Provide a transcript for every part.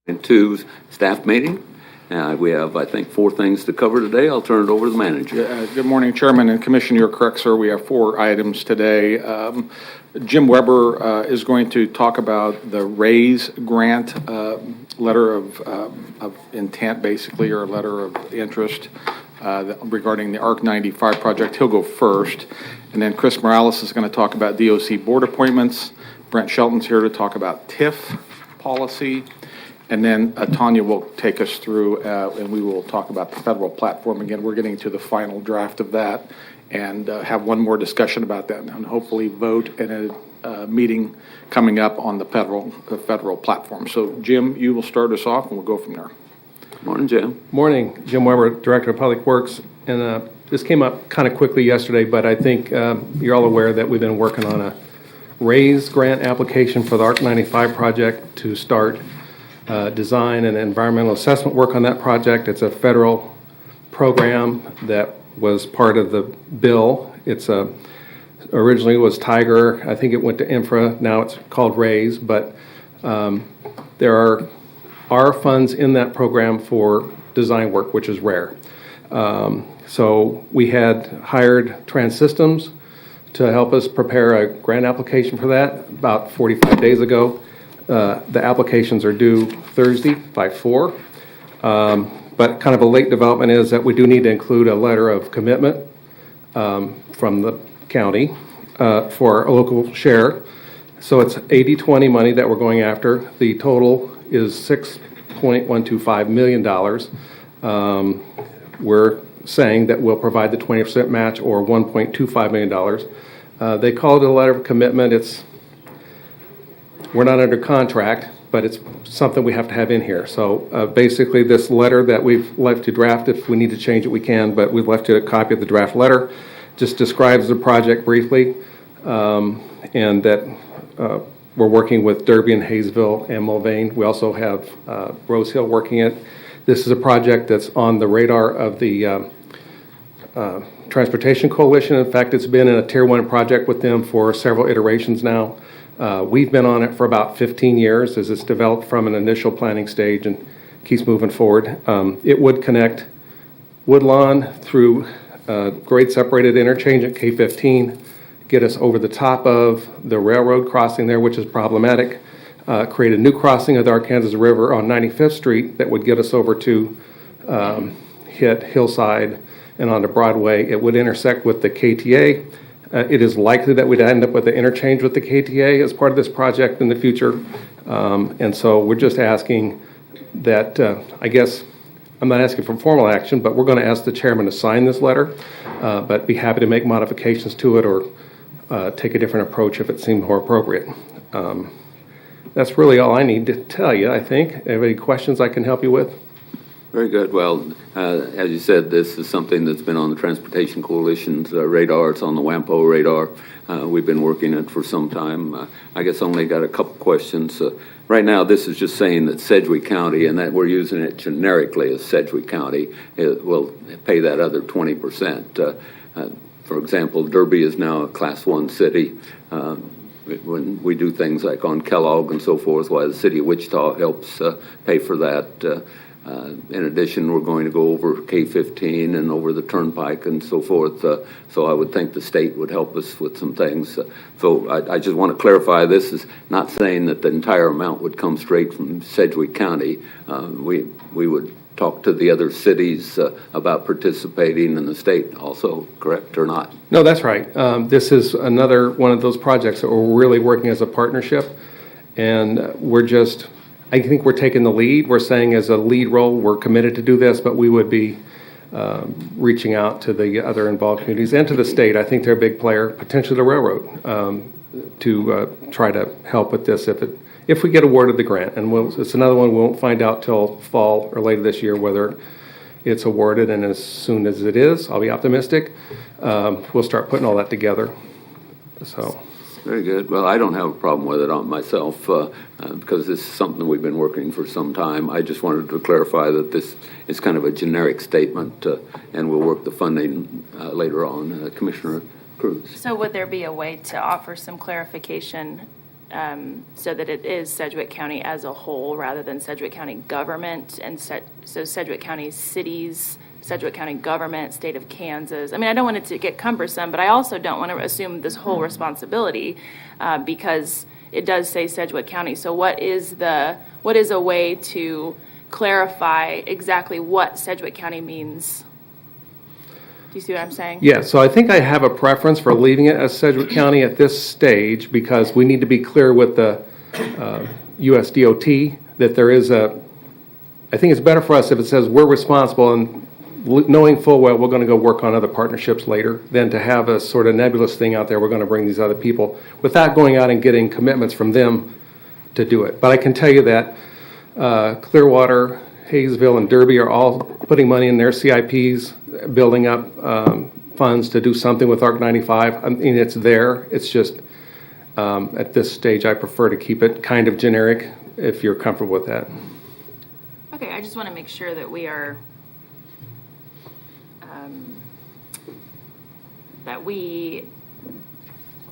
Into staff meeting. We have, I think, 4 things to cover today. I'll turn it over to the manager. Good morning, Chairman and Commissioner. You're correct, sir. We have 4 items today. Jim Weber is going to talk about the RAISE grant, letter of intent, basically, or letter of interest regarding the ARC 95 project. He'll go first. And then Chris Morales is going to talk about DOC board appointments. Brent Shelton's here to talk about TIF policy. And then Tanya will take us through, and we will talk about the federal platform. Again, we're getting to the final draft of that and have one more discussion about that and hopefully vote in a meeting coming up on the federal platform. So, Jim, you will start us off, and we'll go from there. Morning, Jim. Morning. Jim Weber, Director of Public Works. And this came up kind of quickly yesterday, but I think you're all aware that we've been working on a RAISE grant application for the ARC 95 project to start design and environmental assessment work on that project. It's a federal program that was part of the bill. It's originally was Tiger. I think it went to Infra. Now it's called RAISE. But there are funds in that program for design work, which is rare. So we had hired Trans Systems to help us prepare a grant application for that about 45 days ago. The applications are due Thursday by 4. But kind of a late development is that we do need to include a letter of commitment from the county for a local share. So it's 80-20 money that we're going after. The total is $6.125 million. We're saying that we'll provide the 20% match or $1.25 million. They call it a letter of commitment. We're not under contract, but it's something we have to have in here. So basically this letter that we've left to draft, if we need to change it, we can, but we've left you a copy of the draft letter. Just describes the project briefly, and that we're working with Derby and Hayesville and Mulvane. We also have Rose Hill working it. This is a project that's on the radar of the Transportation Coalition. In fact, it's been in a Tier 1 project with them for several iterations now. We've been on it for about 15 years as it's developed from an initial planning stage and keeps moving forward. It would connect Woodlawn through grade separated interchange at K15, get us over the top of the railroad crossing there, which is problematic, create a new crossing of the Arkansas River on 95th Street that would get us over to hit Hillside and onto Broadway. It would intersect with the KTA. It is likely that we'd end up with an interchange with the KTA as part of this project in the future. And so we're just asking that, I guess, I'm not asking for formal action, but we're going to ask the chairman to sign this letter, but be happy to make modifications to it or take a different approach if it seemed more appropriate. That's really all I need to tell you, I think. Have any questions I can help you with? Very good. Well, as you said, this is something that's been on the Transportation Coalition's radar. It's on the WAMPO radar. We've been working it for some time. I guess only got a couple questions. Right now, this is just saying that Sedgwick County, and that we're using it generically as Sedgwick County, will pay that other 20%. For example, Derby is now a Class 1 city. When we do things like on Kellogg and so forth, why the city of Wichita helps pay for that. In addition, we're going to go over K15 and over the Turnpike and so forth. So I would think the state would help us with some things. So I just want to clarify, this is not saying that the entire amount would come straight from Sedgwick County. We would talk to the other cities about participating in the state also, correct or not? No, that's right. This is another one of those projects that we're really working as a partnership. And I think we're taking the lead. We're saying as a lead role, we're committed to do this, but we would be reaching out to the other involved communities and to the state. I think they're a big player, potentially the railroad, to try to help with this if we get awarded the grant. And it's another one we won't find out till fall or later this year whether it's awarded. And as soon as it is, I'll be optimistic. We'll start putting all that together. So. Very good. Well, I don't have a problem with it on myself because this is something that we've been working for some time. I just wanted to clarify that this is kind of a generic statement, and we'll work the funding later on. Commissioner Cruz. So would there be a way to offer some clarification so that it is Sedgwick County as a whole rather than Sedgwick County government, and so Sedgwick County cities, Sedgwick County government, state of Kansas. I mean, I don't want it to get cumbersome, but I also don't want to assume this whole responsibility because it does say Sedgwick County. So what is a way to clarify exactly what Sedgwick County means? Do you see what I'm saying? Yeah, so I think I have a preference for leaving it as Sedgwick County at this stage because we need to be clear with the USDOT that there is I think it's better for us if it says we're responsible and knowing full well we're going to go work on other partnerships later than to have a sort of nebulous thing out there, we're going to bring these other people without going out and getting commitments from them to do it. But I can tell you that Clearwater, Hayesville, and Derby are all putting money in their CIPs, building up funds to do something with ARC 95. I mean, it's there. It's just at this stage, I prefer to keep it kind of generic if you're comfortable with that. Okay, I just want to make sure that we are, that we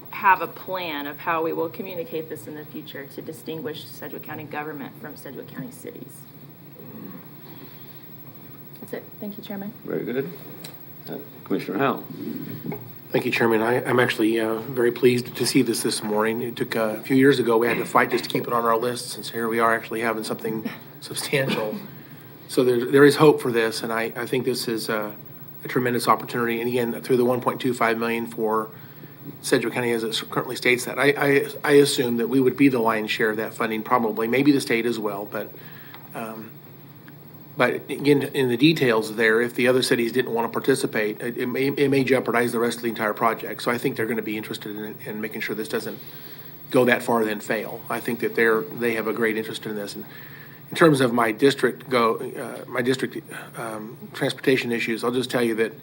have a plan of how we will communicate this in the future to distinguish Sedgwick County government from Sedgwick County cities. That's it. Thank you, Chairman. Very good. Commissioner Howell. Thank you, Chairman. I'm actually very pleased to see this morning. It took a few years ago, we had to fight just to keep it on our list, and so here we are actually having something substantial. So there is hope for this, and I think this is a tremendous opportunity. And again, through the $1.25 million for Sedgwick County as it currently states that, I assume that we would be the lion's share of that funding, probably, maybe the state as well, but again, in the details there, if the other cities didn't want to participate, it may jeopardize the rest of the entire project. So I think they're going to be interested in making sure this doesn't go that far then fail. I think that they have a great interest in this. And in terms of my district transportation issues, I'll just tell you that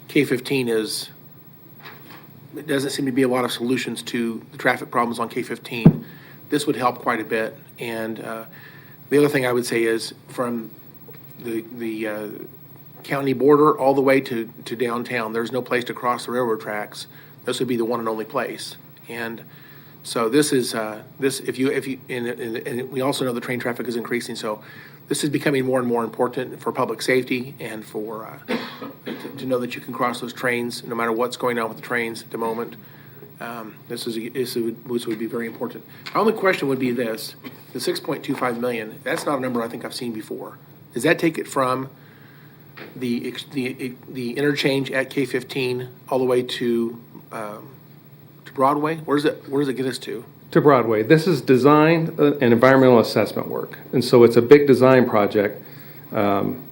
K-15 it doesn't seem to be a lot of solutions to the traffic problems on K-15. This would help quite a bit. And the other thing I would say is from the county border all the way to downtown, there's no place to cross the railroad tracks. This would be the one and only place. And so this is if you and we also know the train traffic is increasing, so this is becoming more and more important for public safety and for to know that you can cross those trains no matter what's going on with the trains at the moment. This would be very important. My only question would be this: the $6.25 million. That's not a number I think I've seen before. Does that take it from the interchange at K-15 all the way to Broadway? Where does it get us to? To Broadway. This is design and environmental assessment work. And so it's a big design project. And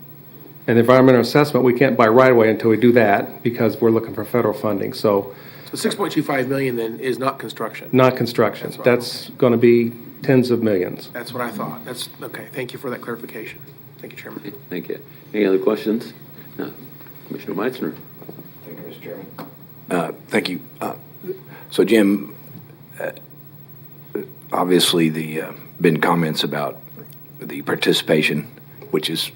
environmental assessment, we can't buy right away until we do that because we're looking for federal funding. So $6.25 million then is not construction? Not construction. That's going to be tens of millions. That's what I thought. That's okay. Thank you for that clarification. Thank you, Chairman. Thank you. Any other questions? No. Commissioner Meitzner. Thank you, Mr. Chairman. Thank you. So, Jim, obviously been comments about the participation, which is,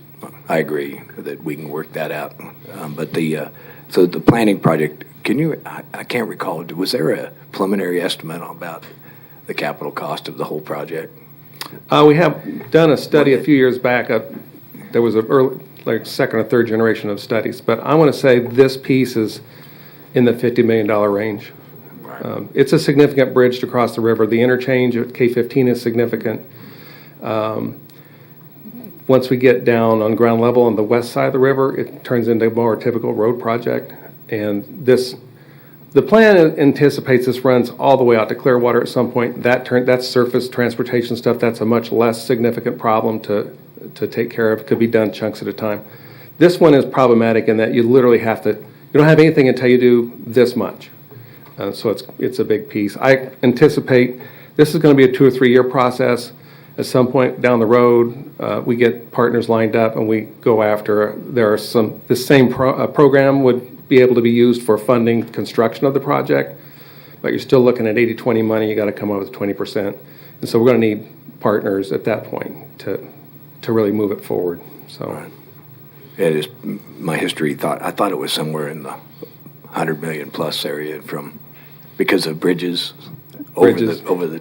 I agree that we can work that out. But so the planning project, I can't recall, was there a preliminary estimate about the capital cost of the whole project? We have done a study a few years back. There was second or third generation of studies, but I want to say this piece is in the $50 million range. Right. It's a significant bridge to cross the river. The interchange at K-15 is significant. Once we get down on ground level on the west side of the river, it turns into a more typical road project. And the plan anticipates this runs all the way out to Clearwater at some point. That's surface transportation stuff. That's a much less significant problem to take care of. It could be done chunks at a time. This one is problematic in that you literally you don't have anything until you do this much. So it's a big piece. I anticipate this is going to be a 2 or 3 year process. At some point down the road, we get partners lined up and we go after. This same program would be able to be used for funding construction of the project, but you're still looking at 80-20 money. You got to come up with 20%, and so we're going to need partners at that point to really move it forward. So, right. Yeah, it is my history. I thought it was somewhere in the 100 million plus area because of bridges. Over the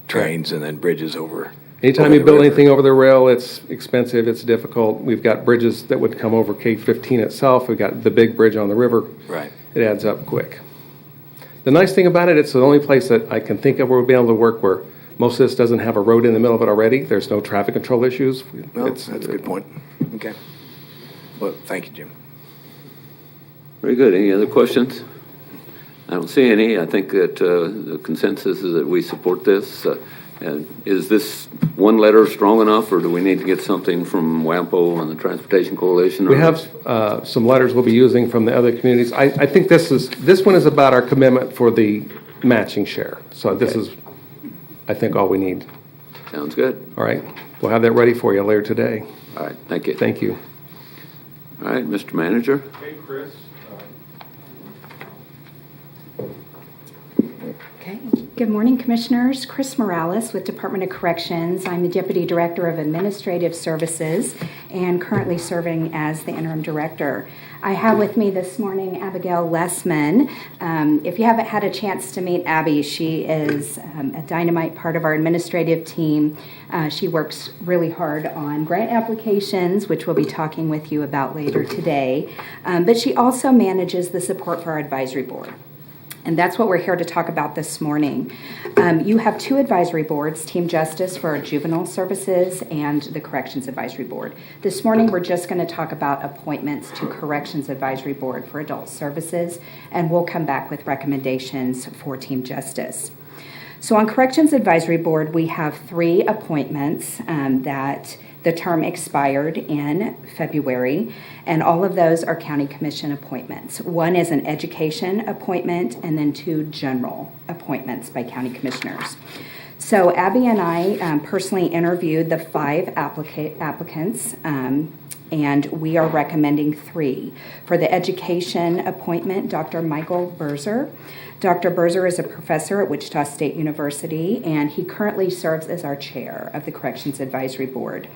trains and then bridges over. Anytime you build anything over the rail, it's expensive, it's difficult. We've got bridges that would come over K-15 itself. We've got the big bridge on the river. Right. It adds up quick. The nice thing about it, it's the only place that I can think of where we'll be able to work where most of this doesn't have a road in the middle of it already. There's no traffic control issues. Well, that's a good point. Okay. Well, thank you, Jim. Very good. Any other questions? I don't see any. I think that the consensus is that we support this. And is this one letter strong enough, or do we need to get something from WAMPO and the Transportation Coalition? We have some letters we'll be using from the other communities. I think this one is about our commitment for the matching share. So this is, I think, all we need. Sounds good. All right. We'll have that ready for you later today. All right. Thank you. Thank you. All right, Mr. Manager. Hey, Chris. Okay. Good morning, Commissioners. Chris Morales with Department of Corrections. I'm the Deputy Director of Administrative Services and currently serving as the Interim Director. I have with me this morning Abigail Lessman. If you haven't had a chance to meet Abby, she is a dynamite part of our administrative team. She works really hard on grant applications, which we'll be talking with you about later today. But she also manages the support for our advisory board. And that's what we're here to talk about this morning. You have two advisory boards, Team Justice for our juvenile services and the Corrections Advisory Board. This morning, we're just going to talk about appointments to Corrections Advisory Board for adult services, and we'll come back with recommendations for Team Justice. So on Corrections Advisory Board, we have 3 appointments that the term expired in February, and all of those are county commission appointments. 1 is an education appointment, and then 2 general appointments by county commissioners. So Abby and I personally interviewed the 5 applicants, and we are recommending 3. For the education appointment, Dr. Michael Burzer. Dr. Burzer is a professor at Wichita State University, and he currently serves as our chair of the Corrections Advisory Board.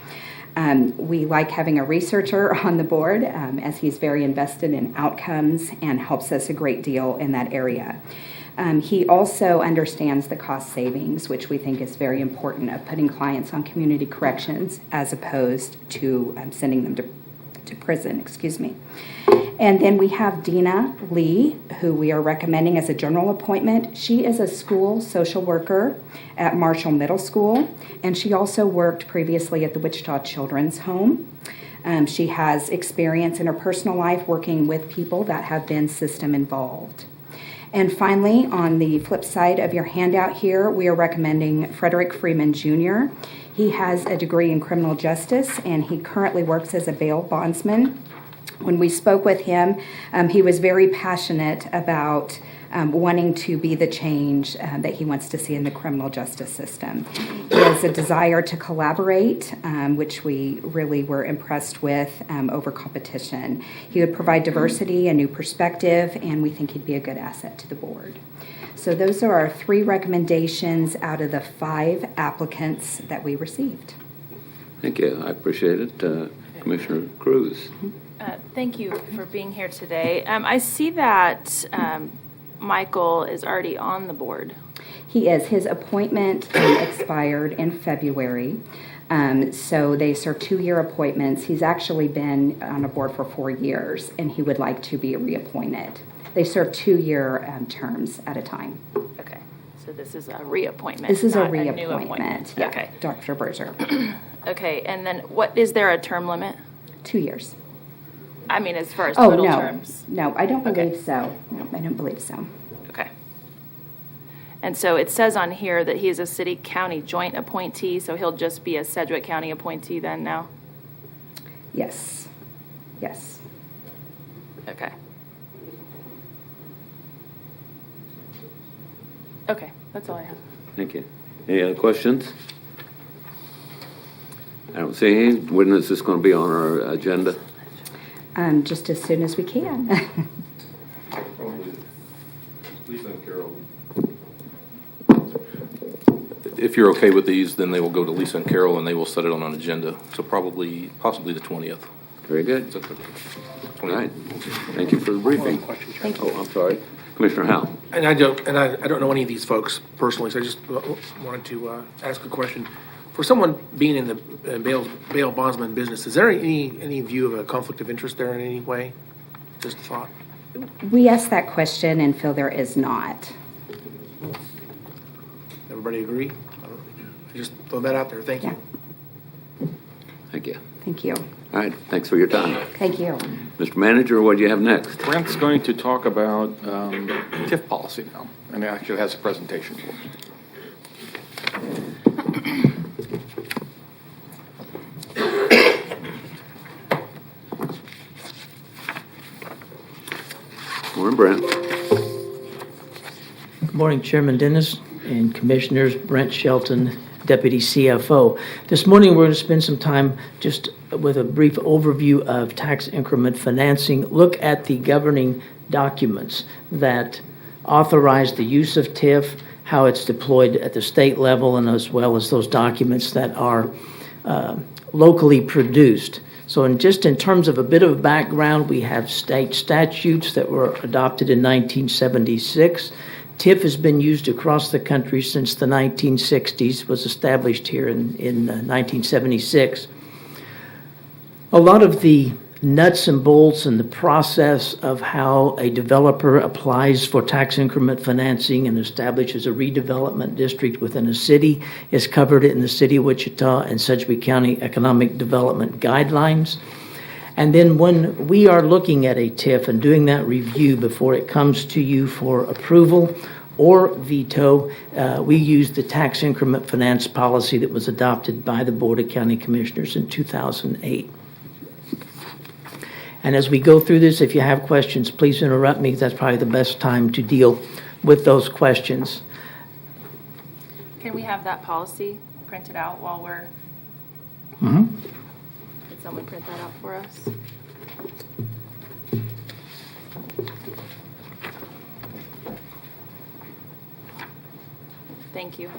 We like having a researcher on the board as he's very invested in outcomes and helps us a great deal in that area. He also understands the cost savings, which we think is very important, of putting clients on community corrections as opposed to sending them to prison, And then we have Deena Lee, who we are recommending as a general appointment. She is a school social worker at Marshall Middle School, and she also worked previously at the Wichita Children's Home. She has experience in her personal life working with people that have been system involved. And finally, on the flip side of your handout here, we are recommending Frederick Freeman Jr. He has a degree in criminal justice, and he currently works as a bail bondsman. When we spoke with him, he was very passionate about wanting to be the change that he wants to see in the criminal justice system. He has a desire to collaborate, which we really were impressed with over competition. He would provide diversity, a new perspective, and we think he'd be a good asset to the board. So those are our 3 recommendations out of the 5 applicants that we received. Thank you. I appreciate it. Commissioner Cruz. Thank you for being here today. I see that Michael is already on the board. He is. His appointment expired in February. So they serve 2-year appointments. He's actually been on a board for 4 years, and he would like to be reappointed. They serve 2-year terms at a time. Okay, so this is a reappointment. This is a not new reappointment. Yeah, Okay. Dr. Burzer. Okay, and then what is there a term limit? 2 years. I mean, as far as total no. terms. No, I don't Okay. believe so. No, I don't believe so. Okay. And so it says on here that he is a city-county joint appointee, so he'll just be a Sedgwick County appointee then now? Yes. Yes. Okay. Okay, that's all I have. Thank you. Any other questions? I don't see any. When is this going to be on our agenda? Just as soon as we can. Lisa and Carol. If you're okay with these, then they will go to Lisa and Carol, and they will set it on an agenda. So possibly the 20th. Very good. Is that the All right. Thank you for the briefing. Question, Chair. Thank you. Oh, I'm sorry. Commissioner Howell? And I don't know any of these folks personally, so I just wanted to ask a question. For someone being in the bail bondsman business, is there any view of a conflict of interest there in any way? Just a thought. We asked that question and feel there is not. Everybody agree? I just throw that out there. Thank you. Thank you. Thank you. All right, thanks for your time. Thank you. Mr. Manager, what do you have next? Brent's going to talk about TIF policy now, and he actually has a presentation for us. Morning, Brent. Good morning, Chairman Dennis and Commissioners. Brent Shelton, Deputy CFO. This morning, we're going to spend some time just with a brief overview of tax increment financing, look at the governing documents that authorize the use of TIF, how it's deployed at the state level, and as well as those documents that are locally produced. So in terms of a bit of background, we have state statutes that were adopted in 1976. TIF has been used across the country since the 1960s, was established here in 1976. A lot of the nuts and bolts and the process of how a developer applies for tax increment financing and establishes a redevelopment district within a city is covered in the City of Wichita and Sedgwick County Economic Development Guidelines. And then when we are looking at a TIF and doing that review before it comes to you for approval or veto, we use the tax increment finance policy that was adopted by the Board of County Commissioners in 2008. And as we go through this, if you have questions, please interrupt me, because that's probably the best time to deal with those questions. Can we have that policy printed out while we're, Mm-hmm. Could someone print that out for us? Thank you.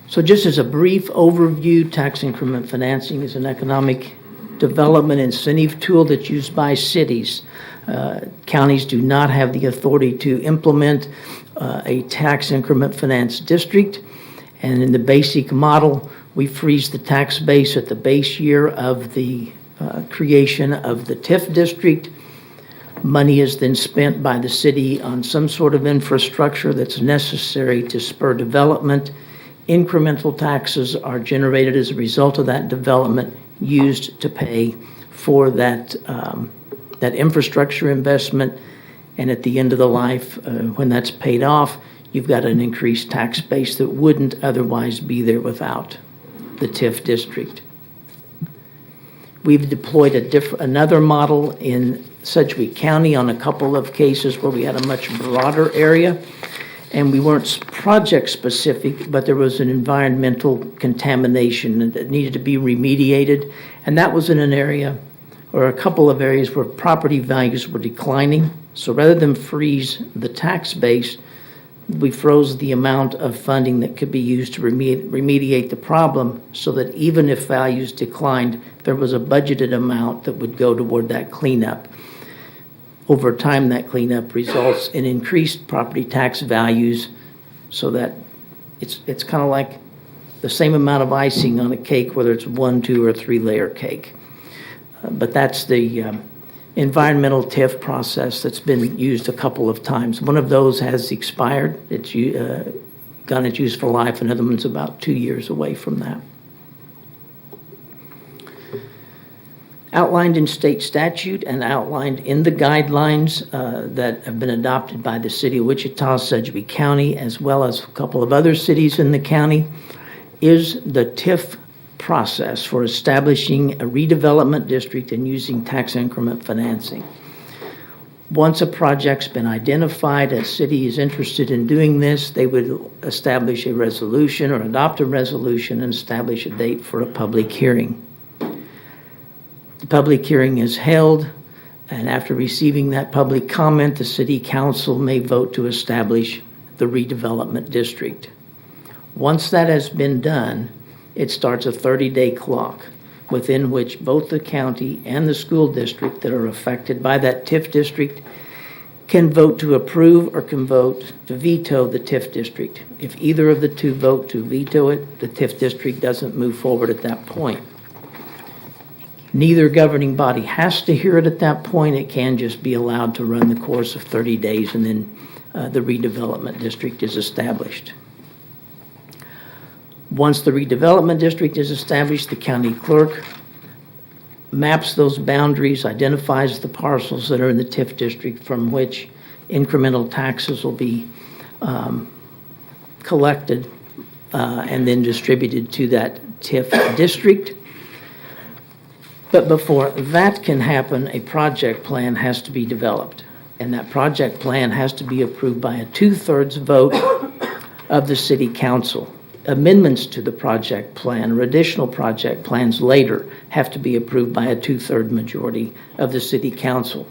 So just as a brief overview, tax increment financing is an economic development incentive tool that's used by cities. Counties do not have the authority to implement a tax increment finance district. And in the basic model, we freeze the tax base at the base year of the creation of the TIF district. Money is then spent by the city on some sort of infrastructure that's necessary to spur development. Incremental taxes are generated as a result of that development, used to pay for that infrastructure investment. And at the end of the life, when that's paid off, you've got an increased tax base that wouldn't otherwise be there without the TIF district. We've deployed another model in Sedgwick County on a couple of cases where we had a much broader area. And we weren't project specific, but there was an environmental contamination that needed to be remediated. And that was in an area or a couple of areas where property values were declining. So rather than freeze the tax base, we froze the amount of funding that could be used to remediate the problem, so that even if values declined, there was a budgeted amount that would go toward that cleanup. Over time, that cleanup results in increased property tax values, so that it's kind of like the same amount of icing on a cake, whether it's 1, 2, or 3-layer cake. But that's the environmental TIF process that's been used a couple of times. One of those has expired. It's gone its useful life. Another one's about 2 years away from that. Outlined in state statute and outlined in the guidelines that have been adopted by the City of Wichita, Sedgwick County, as well as a couple of other cities in the county, is the TIF process for establishing a redevelopment district and using tax increment financing. Once a project's been identified, a city is interested in doing this, they would establish a resolution or adopt a resolution and establish a date for a public hearing. The public hearing is held, and after receiving that public comment, the City Council may vote to establish the redevelopment district. Once that has been done, it starts a 30-day clock. within which both the county and the school district that are affected by that TIF district can vote to approve or can vote to veto the TIF district. If either of the two vote to veto it, the TIF district doesn't move forward at that point. Neither governing body has to hear it at that point. It can just be allowed to run the course of 30 days, and then the redevelopment district is established. Once the redevelopment district is established, the county clerk maps those boundaries, identifies the parcels that are in the TIF district from which incremental taxes will be collected and then distributed to that TIF district. But before that can happen, a project plan has to be developed. And that project plan has to be approved by a 2/3 vote of the city council. Amendments to the project plan or additional project plans later have to be approved by a 2/3 majority of the city council.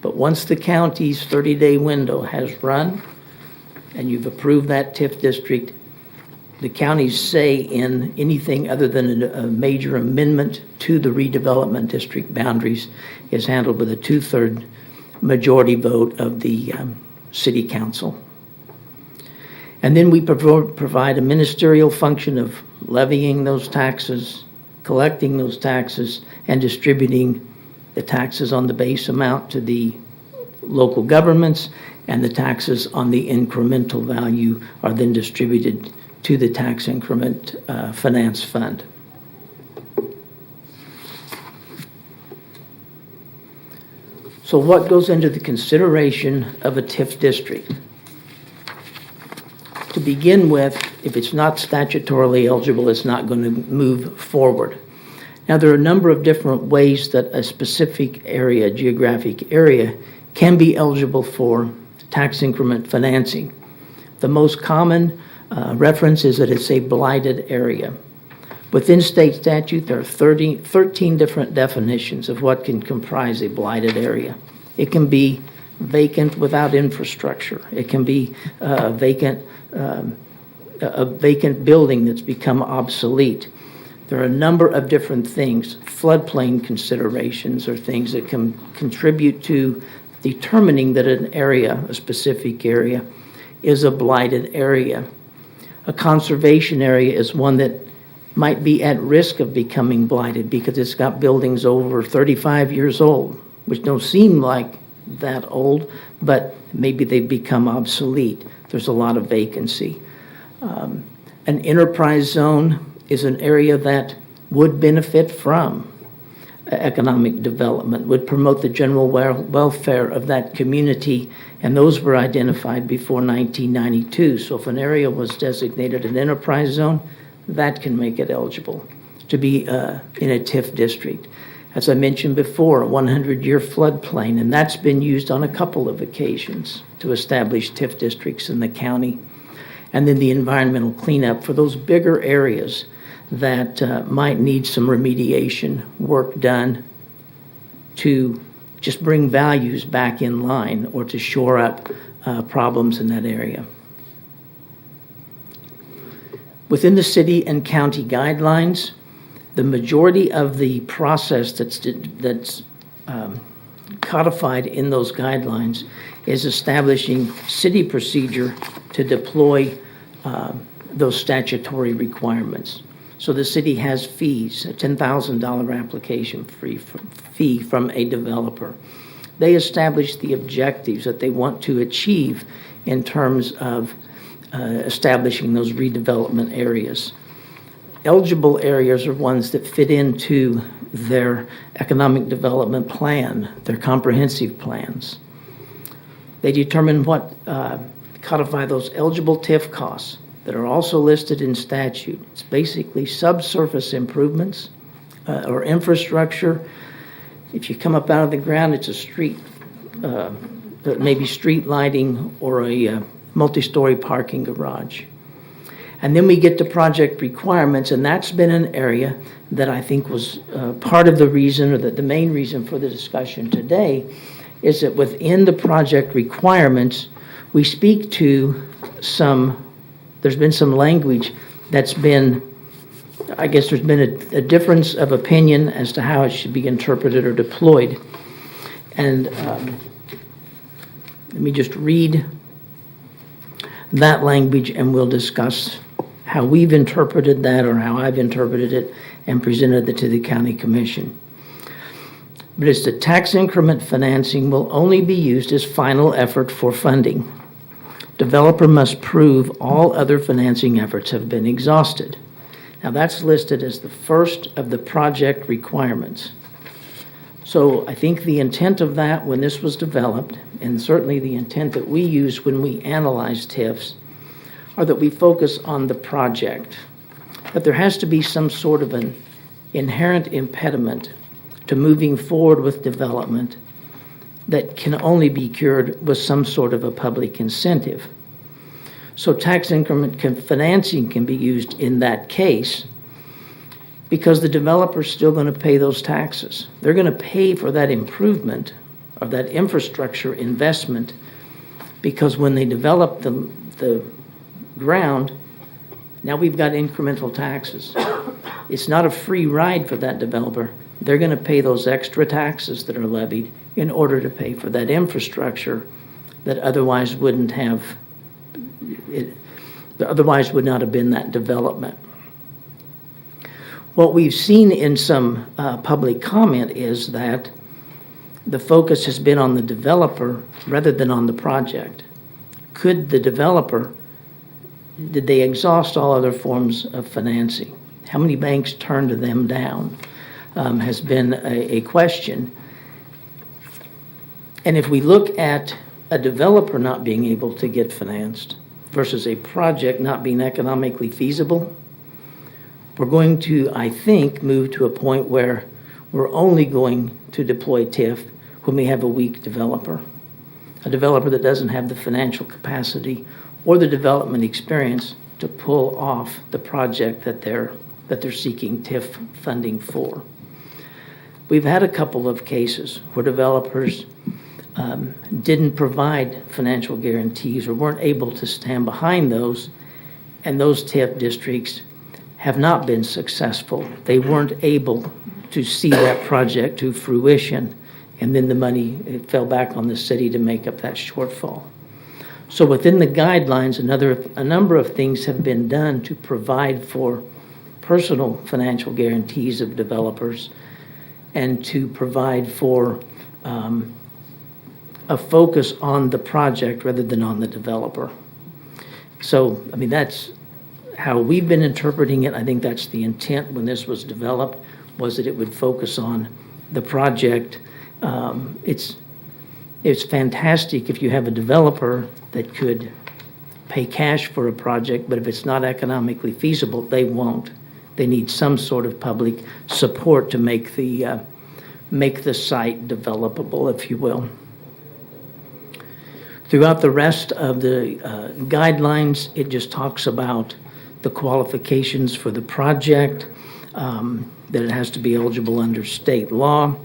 But once the county's 30-day window has run and you've approved that TIF district, the county's say in anything other than a major amendment to the redevelopment district boundaries is handled with a 2/3 majority vote of the city council. And then we provide a ministerial function of levying those taxes, collecting those taxes, and distributing the taxes on the base amount to the local governments, and the taxes on the incremental value are then distributed to the tax increment finance fund. So what goes into the consideration of a TIF district? To begin with, if it's not statutorily eligible, it's not going to move forward. Now, there are a number of different ways that a specific area, geographic area, can be eligible for tax increment financing. The most common reference is that it's a blighted area. Within state statute, there are 13 different definitions of what can comprise a blighted area. It can be vacant without infrastructure. It can be a vacant building that's become obsolete. There are a number of different things. Floodplain considerations are things that can contribute to determining that an area, a specific area, is a blighted area. A conservation area is one that might be at risk of becoming blighted because it's got buildings over 35 years old, which don't seem like that old, but maybe they've become obsolete. There's a lot of vacancy. An enterprise zone is an area that would benefit from economic development, would promote the general welfare of that community, and those were identified before 1992. So if an area was designated an enterprise zone, that can make it eligible to be in a TIF district. As I mentioned before, a 100-year floodplain, and that's been used on a couple of occasions to establish TIF districts in the county. And then the environmental cleanup for those bigger areas that might need some remediation work done to just bring values back in line or to shore up problems in that area. Within the city and county guidelines, the majority of the process that's codified in those guidelines is establishing city procedure to deploy those statutory requirements. So the city has fees, a $10,000 application fee from a developer. They establish the objectives that they want to achieve in terms of establishing those redevelopment areas. Eligible areas are ones that fit into their economic development plan, their comprehensive plans. They determine codify those eligible TIF costs that are also listed in statute. It's basically subsurface improvements or infrastructure. If you come up out of the ground, it's a street, maybe street lighting or a multi-story parking garage. And then we get to project requirements, and that's been an area that I think was part of the reason, or the main reason for the discussion today, is that within the project requirements, we speak to there's been some language that's been I guess there's been a difference of opinion as to how it should be interpreted or deployed. And let me just read that language and we'll discuss how we've interpreted that or how I've interpreted it and presented it to the county commission. But it's the tax increment financing will only be used as final effort for funding. Developer must prove all other financing efforts have been exhausted. Now that's listed as the first of the project requirements. So I think the intent of that when this was developed, and certainly the intent that we use when we analyze TIFs, are that we focus on the project. That there has to be some sort of an inherent impediment to moving forward with development that can only be cured with some sort of a public incentive. So tax increment financing can be used in that case because the developer's still going to pay those taxes. They're going to pay for that improvement of that infrastructure investment because when they develop the ground, now we've got incremental taxes. It's not a free ride for that developer. They're going to pay those extra taxes that are levied in order to pay for that infrastructure that otherwise wouldn't have, otherwise would not have been that development. What we've seen in some public comment is that the focus has been on the developer rather than on the project. Could the developer, did they exhaust all other forms of financing? How many banks turned them down has been a question. And if we look at a developer not being able to get financed versus a project not being economically feasible, we're going to, I think, move to a point where we're only going to deploy TIF when we have a weak developer, a developer that doesn't have the financial capacity or the development experience to pull off the project that they're seeking TIF funding for. We've had a couple of cases where developers didn't provide financial guarantees or weren't able to stand behind those, and those TIF districts have not been successful. They weren't able to see that project to fruition, and then the money it fell back on the city to make up that shortfall. So within the guidelines, a number of things have been done to provide for personal financial guarantees of developers and to provide for a focus on the project rather than on the developer. So, I mean, that's how we've been interpreting it. I think that's the intent when this was developed, was that it would focus on the project. It's fantastic if you have a developer that could pay cash for a project, but if it's not economically feasible, they won't. They need some sort of public support to make the site developable, if you will. Throughout the rest of the guidelines, it just talks about the qualifications for the project, that it has to be eligible under state law.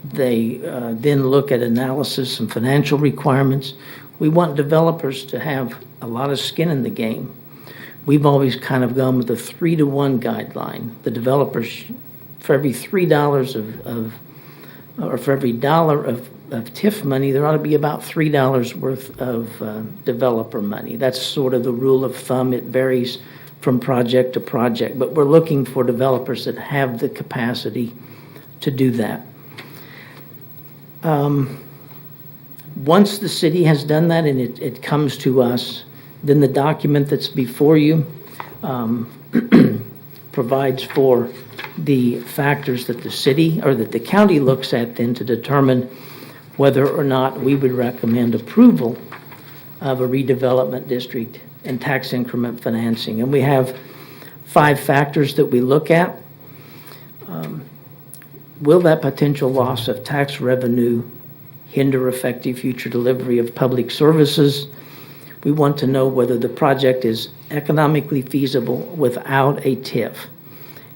They then look at analysis and financial requirements. We want developers to have a lot of skin in the game. We've always kind of gone with the 3-to-1 guideline. The developers, for every $3 or for every dollar of TIF money, there ought to be about $3 worth of developer money. That's sort of the rule of thumb. It varies from project to project, but we're looking for developers that have the capacity to do that. Once the city has done that and it comes to us, then the document that's before you provides for the factors that the city or that the county looks at then to determine whether or not we would recommend approval of a redevelopment district and tax increment financing. And we have 5 factors that we look at. Will that potential loss of tax revenue hinder effective future delivery of public services? We want to know whether the project is economically feasible without a TIF.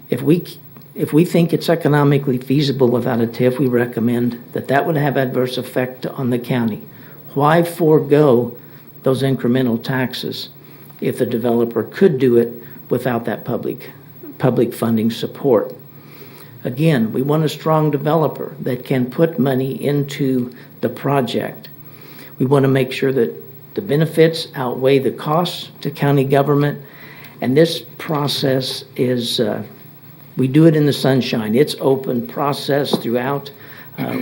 If we think it's economically feasible without a TIF, we recommend that would have adverse effect on the county. Why forego those incremental taxes if the developer could do it without that public funding support. Again, we want a strong developer that can put money into the project. We want to make sure that the benefits outweigh the costs to county government. And this process is, we do it in the sunshine. It's open process throughout.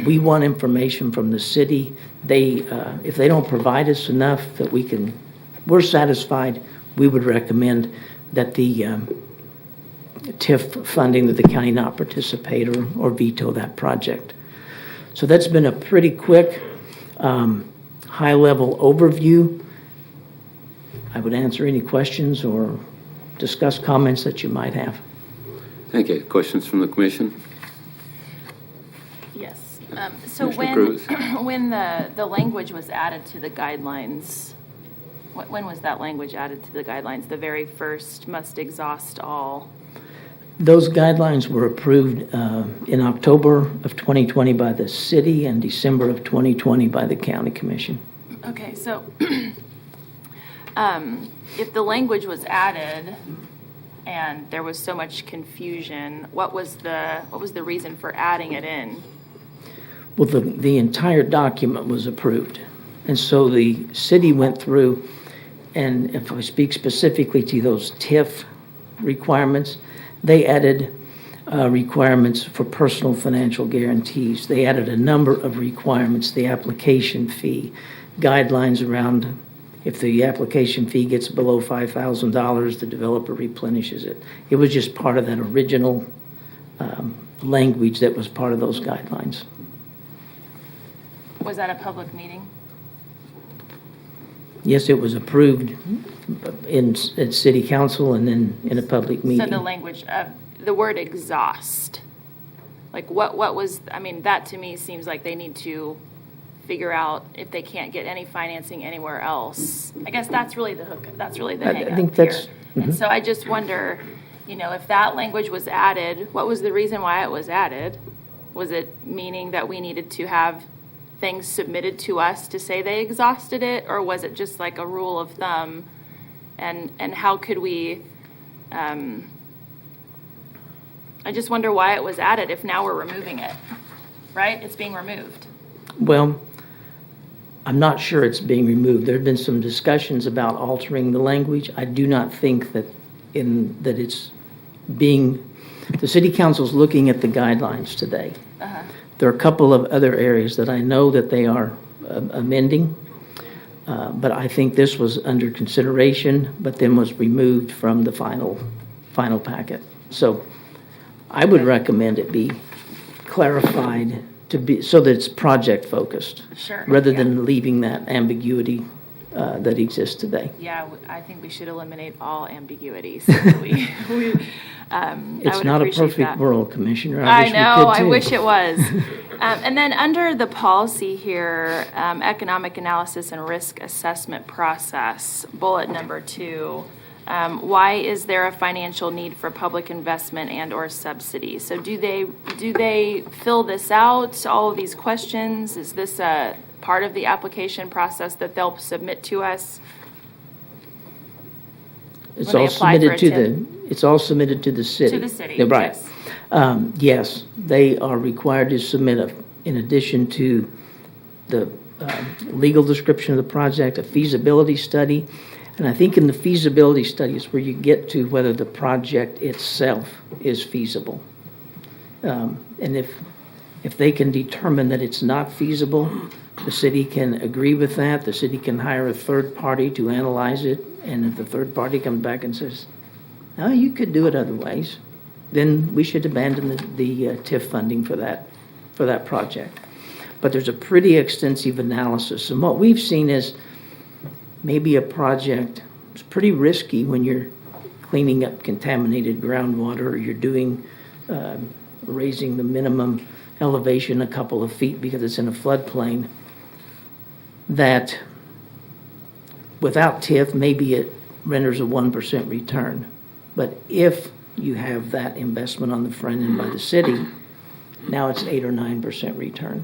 We want information from the city. If they don't provide us enough that we're satisfied, we would recommend that the TIF funding, that the county not participate or veto that project. So that's been a pretty quick, high-level overview. I would answer any questions or discuss comments that you might have. Thank you. Questions from the commission? Yes. So Commissioner Cruz. when the language was added to the guidelines, when was that language added to the guidelines? The very first must exhaust all. Those guidelines were approved in October of 2020 by the city and December of 2020 by the county commission. Okay, so if the language was added and there was so much confusion, what was the reason for adding it in? Well, the entire document was approved. And so the city went through, and if I speak specifically to those TIF requirements, they added requirements for personal financial guarantees. They added a number of requirements, the application fee, guidelines around if the application fee gets below $5,000, the developer replenishes it. It was just part of that original language that was part of those guidelines. Was that a public meeting? Yes, it was approved at city council and then in a public meeting. So the language of the word exhaust, like what was, I mean, that to me seems like they need to figure out if they can't get any financing anywhere else. I guess that's really the hook, that's really the hang up I think that's, here. And so I just wonder, if that language was added, what was the reason why it was added? Was it meaning that we needed to have things submitted to us to say they exhausted it, or was it just like a rule of thumb? And how could we, I just wonder why it was added if now we're removing it, right? It's being removed. well, I'm not sure it's being removed. There have been some discussions about altering the language. I do not think that it's being, the city council's looking at the guidelines today. Uh-huh. There are a couple of other areas that I know that they are amending, but I think this was under consideration, but then was removed from the final packet. So I would recommend it be clarified to be, so that it's project focused. Sure. Rather Yeah. than leaving that ambiguity that exists today. Yeah, I think we should eliminate all ambiguities. I It's would not a appreciate perfect that. world, Commissioner. I wish we know, could, I too. wish it was. And then under the policy here, economic analysis and risk assessment process, bullet number 2, why is there a financial need for public investment and or subsidy? So do they fill this out, all of these questions? Is this a part of the application process that they'll submit to us? It's when they all apply for submitted a to TIF? it's all submitted to the city. To the city, Yeah, right. yes. Yes, they are required to submit in addition to the legal description of the project, a feasibility study. And I think in the feasibility study is where you get to whether the project itself is feasible. And if they can determine that it's not feasible, the city can agree with that. The city can hire a third party to analyze it. And if the third party comes back and says, no, you could do it other ways, then we should abandon the TIF funding for that project. But there's a pretty extensive analysis. And what we've seen is maybe a project is pretty risky when you're cleaning up contaminated groundwater, or you're doing, raising the minimum elevation a couple of feet because it's in a floodplain, that without TIF, maybe it renders a 1% return. But if you have that investment on the front end by the city, now it's 8 or 9% return.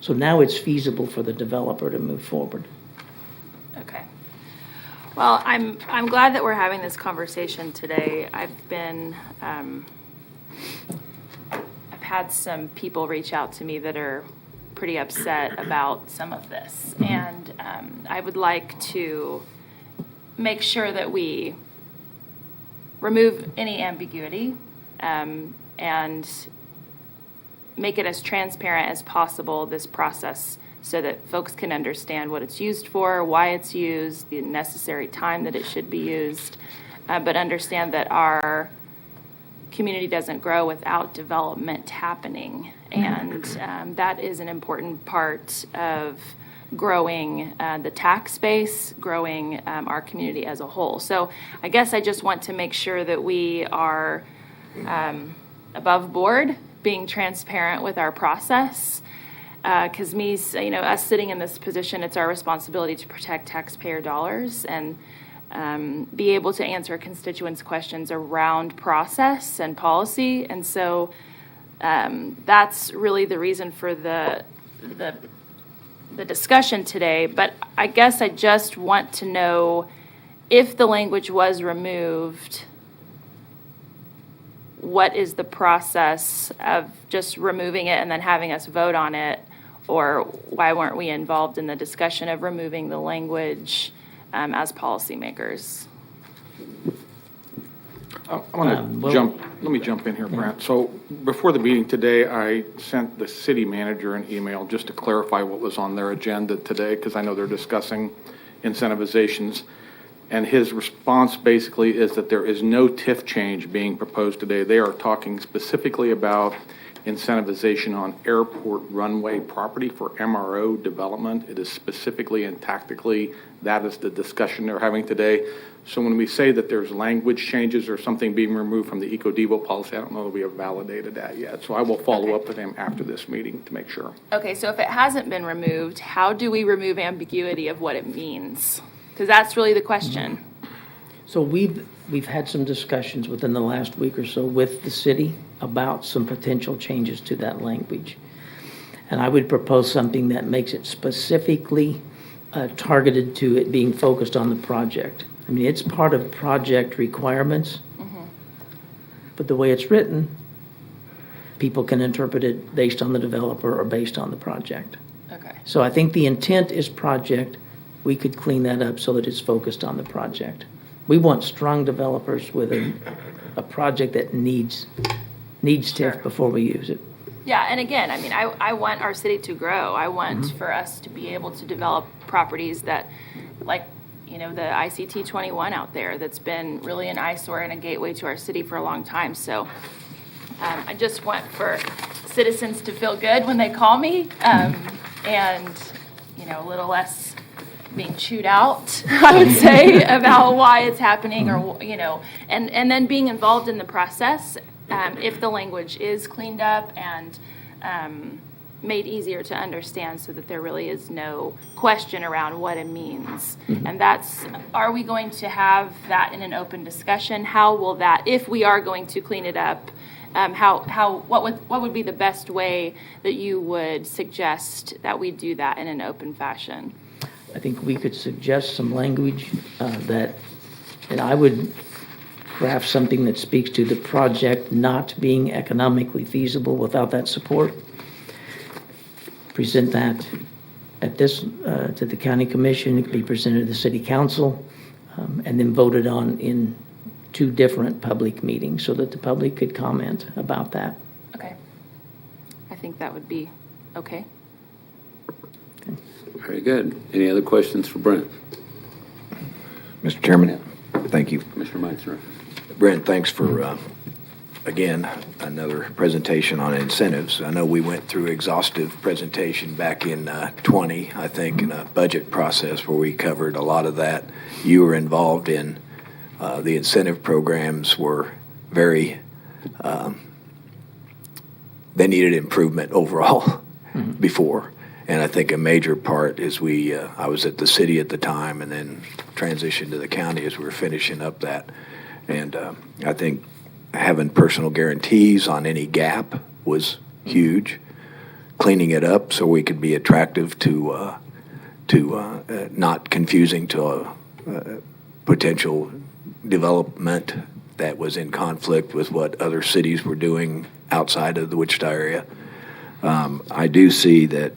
So now it's feasible for the developer to move forward. Okay. Well, I'm glad that we're having this conversation today. I've had some people reach out to me that are pretty upset about some of this, and I would like to make sure that we remove any ambiguity and make it as transparent as possible, this process, so that folks can understand what it's used for, why it's used, the necessary time that it should be used, but understand that our community doesn't grow without development happening. And that is an important part of growing the tax base, growing our community as a whole. So I guess I just want to make sure that we are above board, being transparent with our process. Because us sitting in this position, it's our responsibility to protect taxpayer dollars and be able to answer constituents' questions around process and policy. And so that's really the reason for the discussion today. But I guess I just want to know, if the language was removed, what is the process of just removing it and then having us vote on it? Or why weren't we involved in the discussion of removing the language as policymakers? Let me jump in here, Brent. So before the meeting today, I sent the city manager an email just to clarify what was on their agenda today, because I know they're discussing incentivizations. And his response basically is that there is no TIF change being proposed today. They are talking specifically about incentivization on airport runway property for MRO development. It is specifically and tactically, that is the discussion they're having today. So when we say that there's language changes or something being removed from the Eco-Devo policy, I don't know that we have validated that yet. So I will follow up with him after this meeting to make sure. Okay, so if it hasn't been removed, how do we remove ambiguity of what it means? Because that's really the question. So we've had some discussions within the last week or so with the city about some potential changes to that language. And I would propose something that makes it specifically targeted to it being focused on the project. I mean, it's part of project requirements, but the way it's written, people can interpret it based on the developer or based on the project. Okay. So I think the intent is project. We could clean that up so that it's focused on the project. We want strong developers with a project that needs TIF before we use it. Yeah, and again, I mean, I want our city to grow. I want for us to be able to develop properties that, like, the ICT 21 out there, that's been really an eyesore and a gateway to our city for a long time. So I just want for citizens to feel good when they call me, and a little less being chewed out, I would say, about why it's happening, or and then being involved in the process if the language is cleaned up and made easier to understand, so that there really is no question around what it means. And are we going to have that in an open discussion? How will that, if we are going to clean it up, what would be the best way that you would suggest that we do that in an open fashion? I think we could suggest some language and I would craft something that speaks to the project not being economically feasible without that support. Present that to the county commission. It could be presented to the city council, and then voted on in 2 different public meetings so that the public could comment about that. Okay. I think that would be okay. Very good. Any other questions for Brent? Mr. Chairman, thank you. Commissioner Meitzner. Brent, thanks for, again, another presentation on incentives. I know we went through exhaustive presentation back in 20, I think, in a budget process where we covered a lot of that. You were involved in the incentive programs were very, they needed improvement overall before. And I think a major part is I was at the city at the time and then transitioned to the county as we were finishing up that. And I think having personal guarantees on any gap was huge. Cleaning it up so we could be attractive to not confusing to potential development that was in conflict with what other cities were doing outside of the Wichita area. I do see that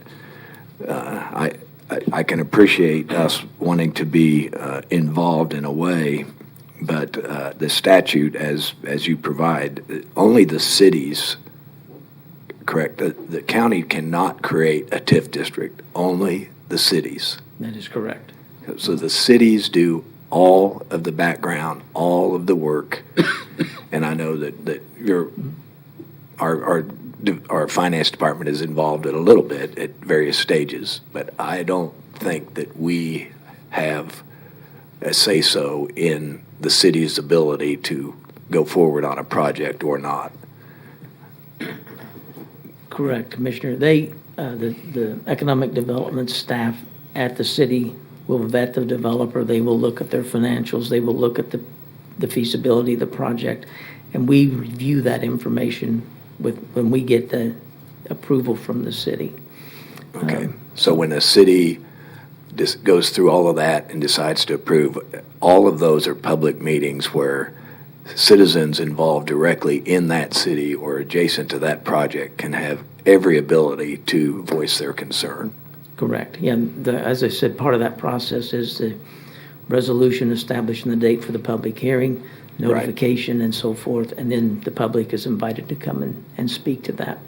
I can appreciate us wanting to be involved in a way, but the statute, as you provide, only the cities, correct? The county cannot create a TIF district, only the cities. That is correct. So the cities do all of the background, all of the work, and I know that our finance department is involved in a little bit at various stages, but I don't think that we have a say-so in the city's ability to go forward on a project or not. Correct, Commissioner. They, the economic development staff at the city will vet the developer. They will look at their financials. They will look at the feasibility of the project. And we review that information when we get the approval from the city. Okay, so when a city just goes through all of that and decides to approve, all of those are public meetings where citizens involved directly in that city or adjacent to that project can have every ability to voice their concern. Correct. Yeah, as I said, part of that process is the resolution establishing the date for the public hearing, notification, and so forth, and then the public is invited to come and speak to that.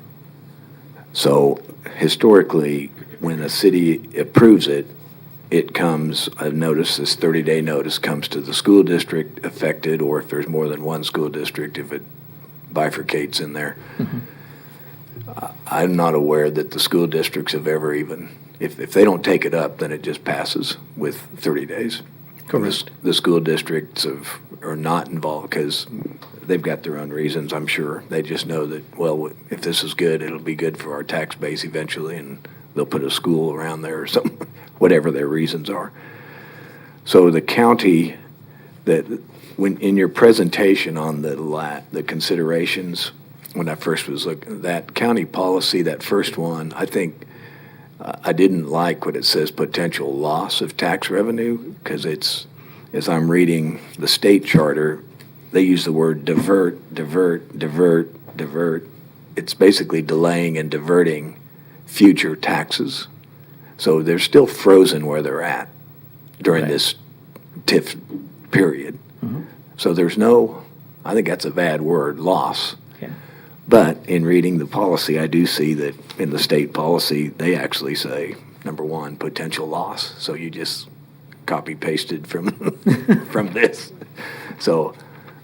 So historically, when a city approves it, it comes, I've noticed this 30-day notice comes to the school district affected, or if there's more than one school district, if it bifurcates in there. Mm-hmm. I'm not aware that the school districts have ever even, if they don't take it up, then it just passes with 30 days. Correct. The school districts are not involved because they've got their own reasons, I'm sure. They just know that, well, if this is good, it'll be good for our tax base eventually, and they'll put a school around there or something, whatever their reasons are. So the county, that when in your presentation on the considerations, when I first was looking, that county policy, that first one, I think I didn't like what it says, potential loss of tax revenue, because it's, as I'm reading the state charter, they use the word divert, divert, divert, divert. It's basically delaying and diverting future taxes. So they're still frozen where they're at during this TIF period. Mm-hmm. So there's no, I think that's a bad word, loss. Okay. But in reading the policy, I do see that in the state policy, they actually say, number one, potential loss. So you just copy pasted from from this. So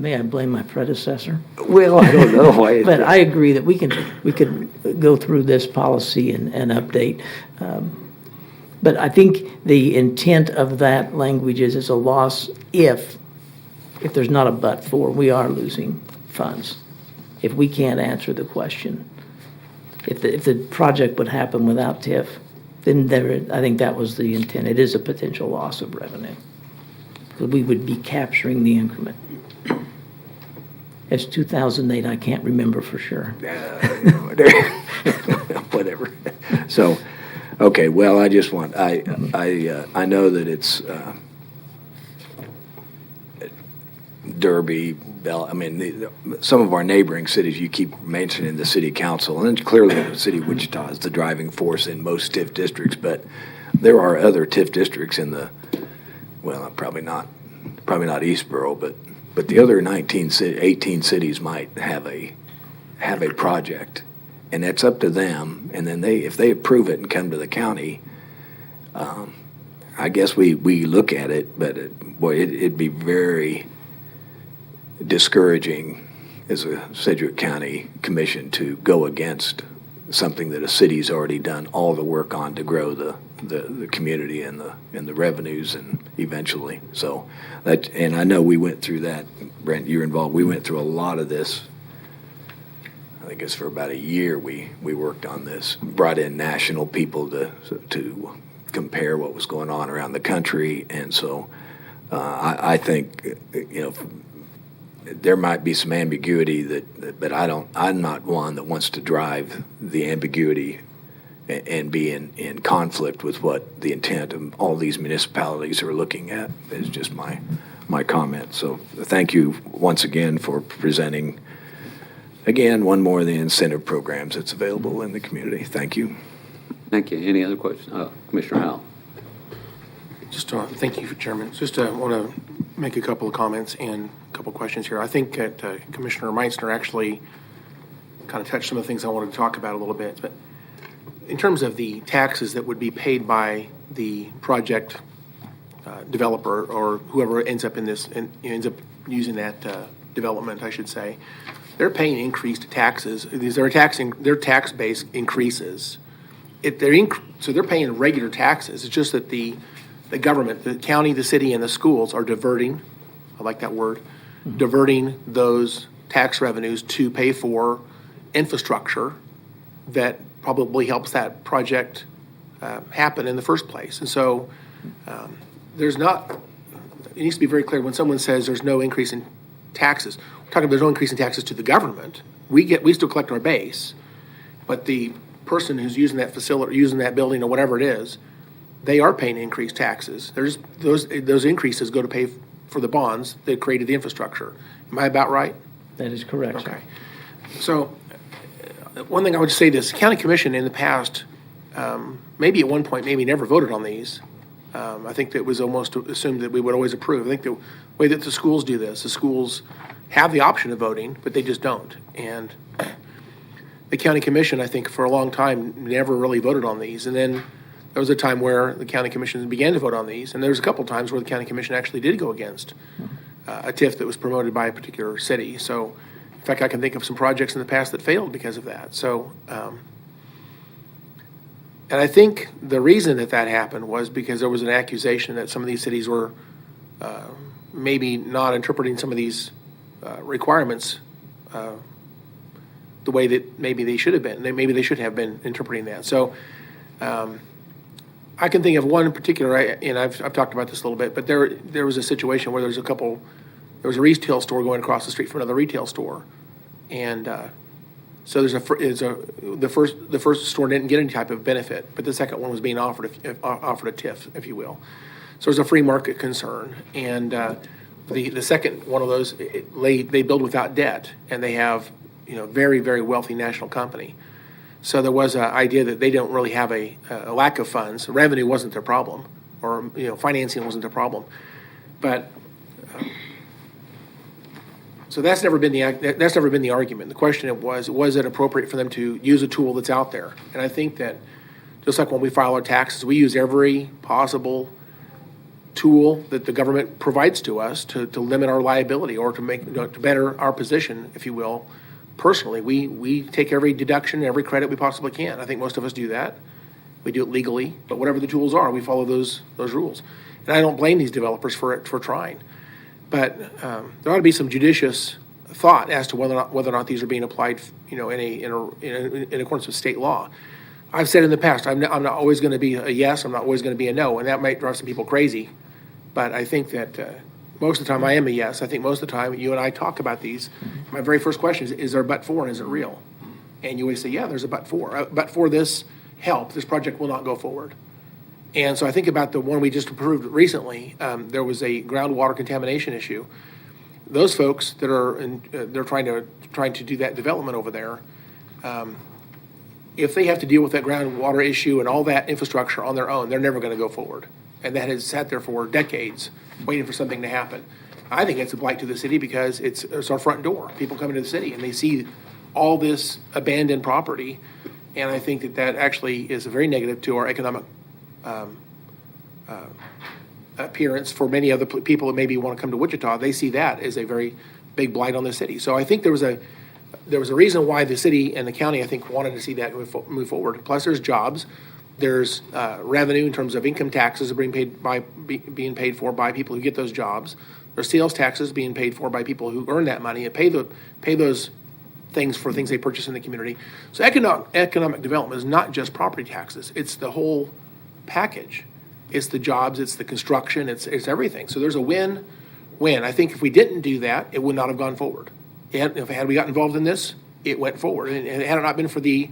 May I blame my predecessor? well, I don't know why. But I agree that we could go through this policy and update. But I think the intent of that language is a loss if there's not a but for, we are losing funds. If we can't answer the question. If the project would happen without TIF, then I think that was the intent. It is a potential loss of revenue. Because we would be capturing the increment. It's 2008, I can't remember for sure. Whatever. So, okay, well, I just want, I know that it's Derby, Bell, I mean, some of our neighboring cities, you keep mentioning the city council, and clearly the city of Wichita is the driving force in most TIF districts, but there are other TIF districts in the, well, probably not Eastboro, but the other 18 cities might have a project, and that's up to them. And then if they approve it and come to the county, I guess we look at it, but it'd be very discouraging as a Sedgwick County Commission to go against something that a city's already done all the work on to grow the community and the revenues and eventually. So that, and I know we went through that, Brent, you're involved, we went through a lot of this. I think it's for about a year we worked on this, brought in national people to compare what was going on around the country. And so I think, there might be some ambiguity but I'm not one that wants to drive the ambiguity and be in conflict with what the intent of all these municipalities are looking at, is just my my comment. So thank you once again for presenting, again, one more of the incentive programs that's available in the community. Thank you. Thank you. Any other questions? Commissioner Howell? Just, thank you, Chairman. Just want to make a couple of comments and a couple of questions here. I think that Commissioner Meitzner actually kind of touched some of the things I wanted to talk about a little bit. But in terms of the taxes that would be paid by the project developer or whoever ends up in this and ends up using that development, I should say, they're paying increased taxes. Their tax base increases. So they're paying regular taxes. It's just that the government, the county, the city, and the schools are diverting, I like that word, diverting those tax revenues to pay for infrastructure that probably helps that project happen in the first place. And so it needs to be very clear when someone says there's no increase in taxes, we're talking about there's no increase in taxes to the government. We still collect our base, but the person who's using that facility, using that building or whatever it is, they are paying increased taxes. Those increases go to pay for the bonds that created the infrastructure. Am I about right? That is correct, sir. Okay. So one thing I would say this, county commission in the past, maybe at one point, maybe never voted on these. I think that it was almost assumed that we would always approve. I think the way that the schools do this, the schools have the option of voting, but they just don't. And the county commission, I think, for a long time, never really voted on these. And then there was a time where the county commission began to vote on these. And there was a couple of times where the county commission actually did go against a TIF that was promoted by a particular city. So, in fact, I can think of some projects in the past that failed because of that. So, and I think the reason that happened was because there was an accusation that some of these cities were maybe not interpreting some of these requirements the way that maybe they should have been. Maybe they should have been interpreting that. So I can think of one in particular, and I've talked about this a little bit, but there was a situation where there was a retail store going across the street from another retail store, and so the first store didn't get any type of benefit, but the second one was being offered a TIF, if you will. So there's a free market concern, and the second one of those, they build without debt, and they have very, very wealthy national company. So there was an idea that they don't really have a lack of funds. Revenue wasn't their problem, or financing wasn't their problem, but. So that's never been the argument. The question was it appropriate for them to use a tool that's out there? And I think that just like when we file our taxes, we use every possible tool that the government provides to us to limit our liability or to make to better our position, if you will. Personally, we take every deduction, every credit we possibly can. I think most of us do that. We do it legally, but whatever the tools are, we follow those rules. And I don't blame these developers for trying. But there ought to be some judicious thought as to whether or not these are being applied, in accordance with state law. I've said in the past, I'm not always going to be a yes. I'm not always going to be a no, and that might drive some people crazy. But I think that most of the time I am a yes. I think most of the time you and I talk about these. My very first question is there a but for and is it real? And you always say, yeah, there's a but for. But for this help, this project will not go forward. And so I think about the one we just approved recently. There was a groundwater contamination issue. Those folks that are they're trying to do that development over there. If they have to deal with that groundwater issue and all that infrastructure on their own, they're never going to go forward. And that has sat there for decades, waiting for something to happen. I think it's a blight to the city because it's our front door. People come into the city and they see all this abandoned property, and I think that actually is very negative to our economic appearance for many other people that maybe want to come to Wichita. They see that as a very big blight on the city. So I think there was a reason why the city and the county, I think, wanted to see that move forward. Plus, there's jobs, there's revenue in terms of income taxes being paid for by people who get those jobs. There's sales taxes being paid for by people who earn that money and pay those things for things they purchase in the community. So economic development is not just property taxes; it's the whole package. It's the jobs, it's the construction, it's everything. So there's a win-win. I think if we didn't do that, it would not have gone forward. Had we got involved in this, it went forward. And had it not been for the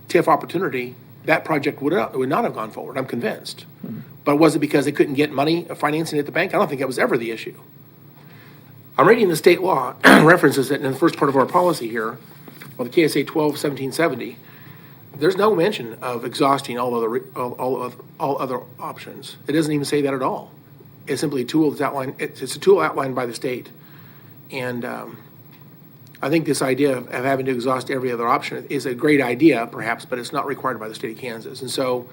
TIF opportunity, that project would not have gone forward, I'm convinced. Mm-hmm. But was it because they couldn't get money, financing at the bank? I don't think that was ever the issue. I'm reading the state law references it in the first part of our policy here, well, the KSA 12-1770. There's no mention of exhausting all other options. It doesn't even say that at all. It's simply a tool that's outlined. It's a tool outlined by the state, and I think this idea of having to exhaust every other option is a great idea, perhaps, but it's not required by the state of Kansas. And so,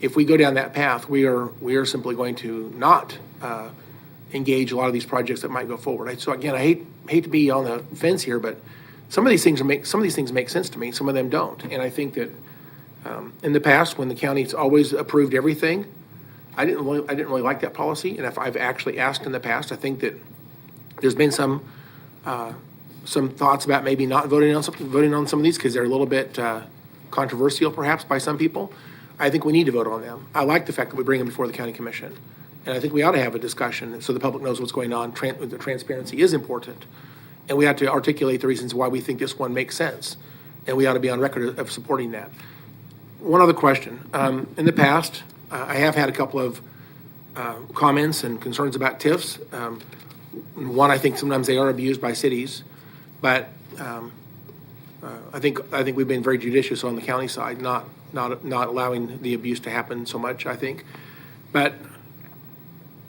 if we go down that path, we are simply going to not engage a lot of these projects that might go forward. So again, I hate to be on the fence here, but some of these things make sense to me. Some of them don't, and I think that in the past, when the county's always approved everything, I didn't really like that policy. And if I've actually asked in the past, I think that there's been some thoughts about maybe not voting on some of these because they're a little bit controversial, perhaps, by some people. I think we need to vote on them. I like the fact that we bring them before the county commission, and I think we ought to have a discussion so the public knows what's going on. The transparency is important, and we have to articulate the reasons why we think this one makes sense, and we ought to be on record of supporting that. One other question: in the past, I have had a couple of comments and concerns about TIFs. One, I think sometimes they are abused by cities, but I think we've been very judicious on the county side, not allowing the abuse to happen so much, I think. But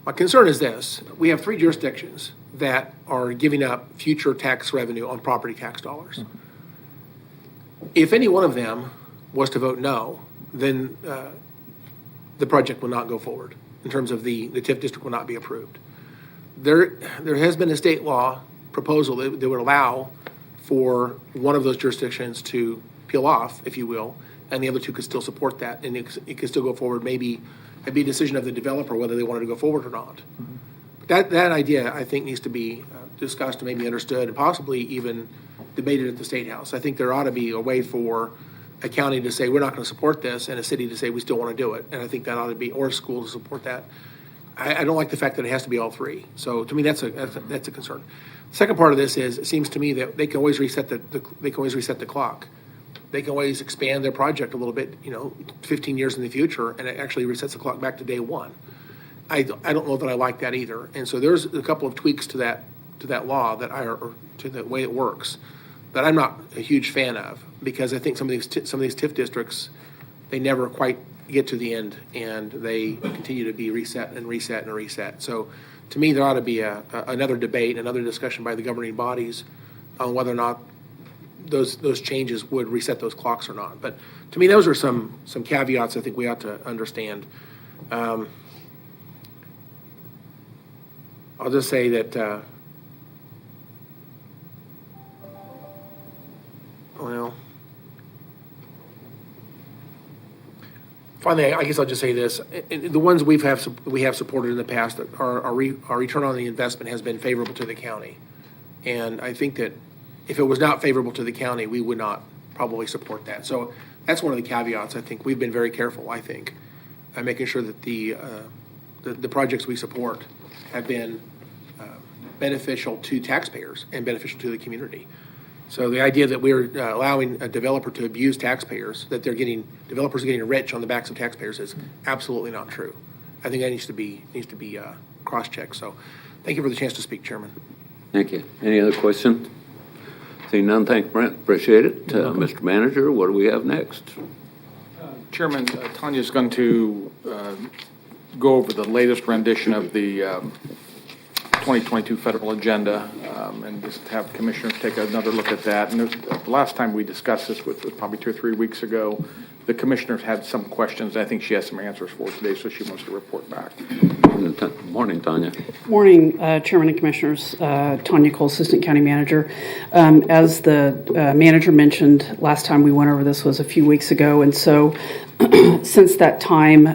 my concern is this: we have 3 jurisdictions that are giving up future tax revenue on property tax dollars. Mm-hmm. If any one of them was to vote no, then the project will not go forward in terms of the TIF district will not be approved. There has been a state law proposal that would allow for one of those jurisdictions to peel off, if you will, and the other 2 could still support that, and it could still go forward. Maybe it'd be a decision of the developer whether they wanted to go forward or not. Mm-hmm. That idea, I think, needs to be discussed and maybe understood and possibly even debated at the State House. I think there ought to be a way for a county to say, we're not going to support this, and a city to say, we still want to do it. And I think that ought to be, or a school to support that. I don't like the fact that it has to be all 3. So to me, that's a concern. The second part of this is, it seems to me that they can always reset the clock. They can always expand their project a little bit, 15 years in the future, and it actually resets the clock back to day one. I don't know that I like that either. And so there's a couple of tweaks to that law or to the way it works that I'm not a huge fan of, because I think some of these TIF districts, they never quite get to the end, and they continue to be reset and reset and reset. So to me, there ought to be another debate, another discussion by the governing bodies on whether or not those changes would reset those clocks or not. But to me, those are some caveats I think we ought to understand. I'll just say that, finally, I guess I'll just say this: the ones we have supported in the past, our return on the investment has been favorable to the county, and I think that if it was not favorable to the county, we would not probably support that. So that's one of the caveats. I think we've been very careful. I think making sure that the projects we support have been beneficial to taxpayers and beneficial to the community. So the idea that we're allowing a developer to abuse taxpayers, that developers are getting rich on the backs of taxpayers, is absolutely not true. I think that needs to be cross-checked. So thank you for the chance to speak, Chairman. Thank you. Any other questions? Seeing none, thank Brent. Appreciate it. Mr. Manager, what do we have next? Chairman, Tanya's going to go over the latest rendition of the 2022 federal agenda, and just have commissioners take another look at that. And the last time we discussed this was probably 2 or 3 weeks ago. The commissioners had some questions. I think she has some answers for today, so she wants to report back. Morning, Tanya. Morning, Chairman and Commissioners. Tanya Cole, Assistant County Manager. As the manager mentioned, last time we went over this was a few weeks ago, and so since that time,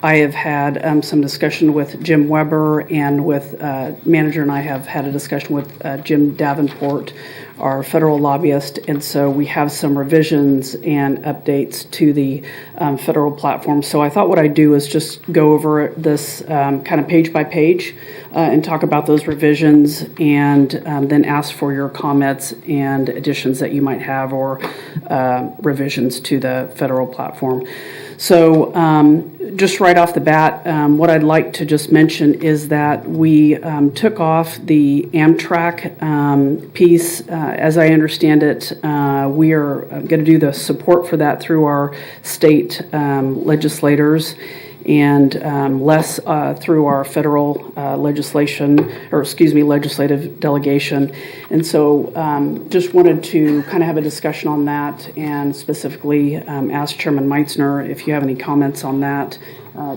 I have had some discussion with Jim Weber, and with manager and I have had a discussion with Jim Davenport, our federal lobbyist, and so we have some revisions and updates to the federal platform. So I thought what I'd do is just go over this kind of page by page. and talk about those revisions, and then ask for your comments and additions that you might have, or revisions to the federal platform. So just right off the bat, what I'd like to just mention is that we took off the Amtrak piece. As I understand it, we are going to do the support for that through our state legislators, and less through our federal legislative delegation. And so just wanted to kind of have a discussion on that, and specifically ask Chairman Meitzner if you have any comments on that.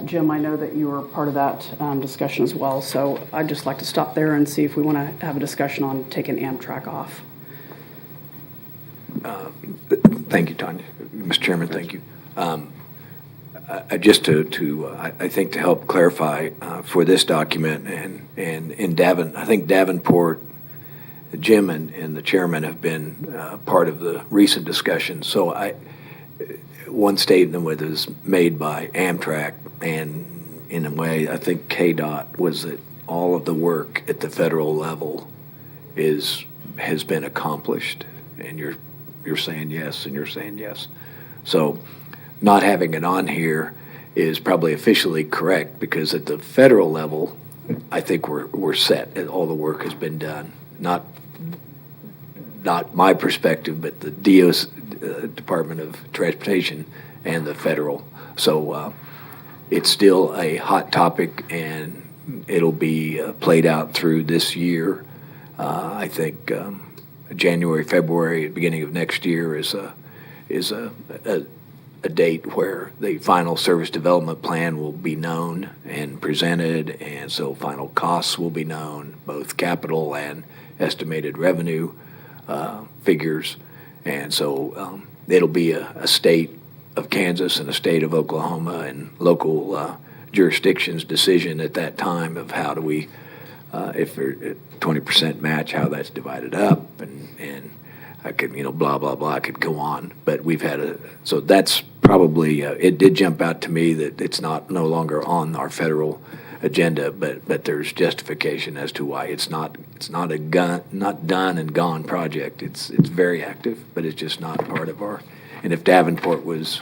Jim, I know that you were part of that discussion as well, so I'd just like to stop there and see if we want to have a discussion on taking Amtrak off. Thank you, Tanya. Mr. Chairman, thank you. Just I think to help clarify for this document, and in I think Davenport, Jim and the chairman have been part of the recent discussions. So one statement was made by Amtrak, and in a way, I think KDOT, was that all of the work at the federal level has been accomplished, and you're saying yes, and you're saying yes. So not having it on here is probably officially correct, because at the federal level, I think we're set, and all the work has been done. Not my perspective, but the DOS, Department of Transportation, and the federal. So it's still a hot topic, and it'll be played out through this year. I think January, February, beginning of next year is a date where the final service development plan will be known and presented, and so final costs will be known, both capital and estimated revenue figures. And so it'll be a state of Kansas and a state of Oklahoma and local jurisdictions' decision at that time of how do we, if they're 20% match, how that's divided up, and I could, blah, blah, blah, I could go on. But we've had so that's probably, it did jump out to me that it's no longer on our federal agenda, but there's justification as to why it's not not done and gone project. It's very active, but it's just not part of our, and if Davenport was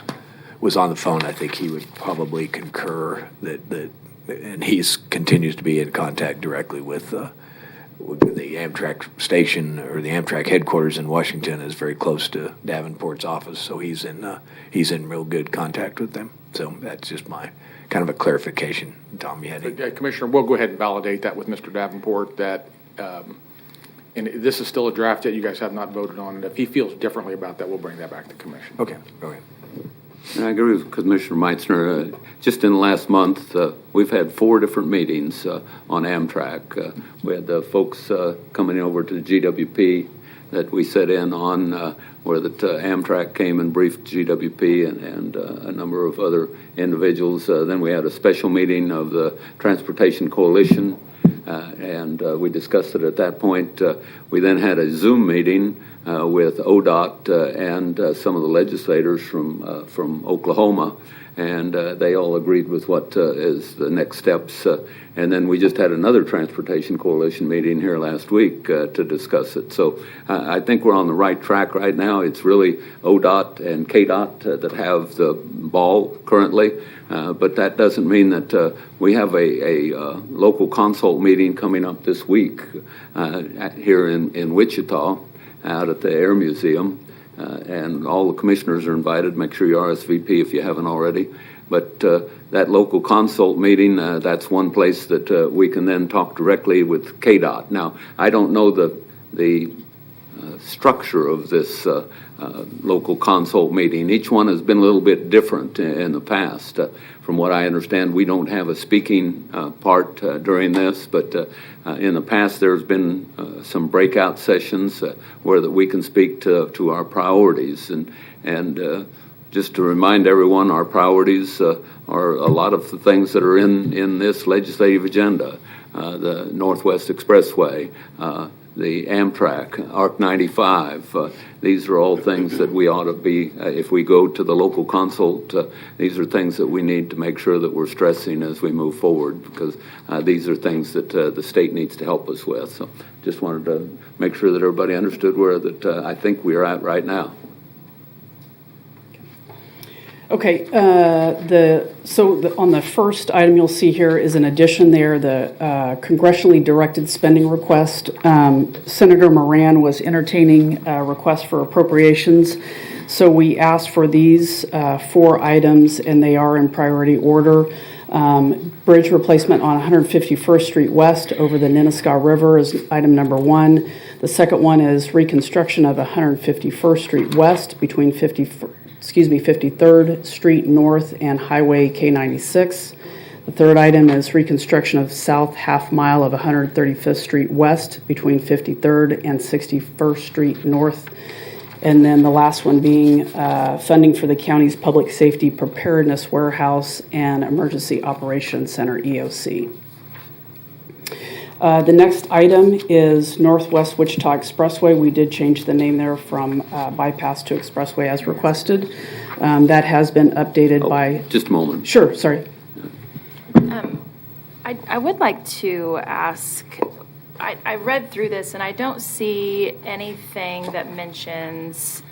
on the phone, I think he would probably concur that and he continues to be in contact directly with the Amtrak station, or the Amtrak headquarters in Washington is very close to Davenport's office, so he's in real good contact with them. So that's just my kind of a clarification. Tom, you had it. Commissioner, we'll go ahead and validate that with Mr. Davenport, that, and this is still a draft that you guys have not voted on, and if he feels differently about that, we'll bring that back to commission. Okay, go ahead. And I agree with Commissioner Meitzner. Just in the last month, we've had 4 different meetings on Amtrak. We had the folks coming over to the GWP that we set in on, where Amtrak came and briefed GWP and a number of other individuals. Then we had a special meeting of the Transportation Coalition, and we discussed it at that point. We then had a Zoom meeting with ODOT and some of the legislators from Oklahoma, and they all agreed with what is the next steps. And then we just had another Transportation Coalition meeting here last week to discuss it. So I think we're on the right track right now. It's really ODOT and KDOT that have the ball currently, but that doesn't mean that we have a local consult meeting coming up this week here in Wichita, out at the Air Museum, and all the commissioners are invited. Make sure you RSVP if you haven't already. But that local consult meeting, that's one place that we can then talk directly with KDOT. Now, I don't know the structure of this local consult meeting. Each one has been a little bit different in the past. From what I understand, we don't have a speaking part during this, but in the past there's been some breakout sessions where that we can speak to our priorities. And just to remind everyone, our priorities are a lot of the things that are in this legislative agenda. The Northwest Expressway, the Amtrak, Arc 95. These are all things that we ought to be, if we go to the local consult, these are things that we need to make sure that we're stressing as we move forward, because these are things that the state needs to help us with. So just wanted to make sure that everybody understood where that I think we are at right now. Okay, on the first item you'll see here is an addition there, the congressionally directed spending request. Senator Moran was entertaining a request for appropriations, so we asked for these 4 items, and they are in priority order. Bridge replacement on 151st Street West over the Nenaska River is item number 1. The second one is reconstruction of 151st Street West between 53rd Street North and Highway K96. The third item is reconstruction of south half mile of 135th Street West between 53rd and 61st Street North. And then the last one being funding for the county's Public Safety Preparedness Warehouse and Emergency Operations Center, EOC. The next item is Northwest Wichita Expressway. We did change the name there from bypass to expressway as requested. That has been updated by... Just a moment. Sure, sorry. I would like to ask, I read through this and I don't see anything that mentions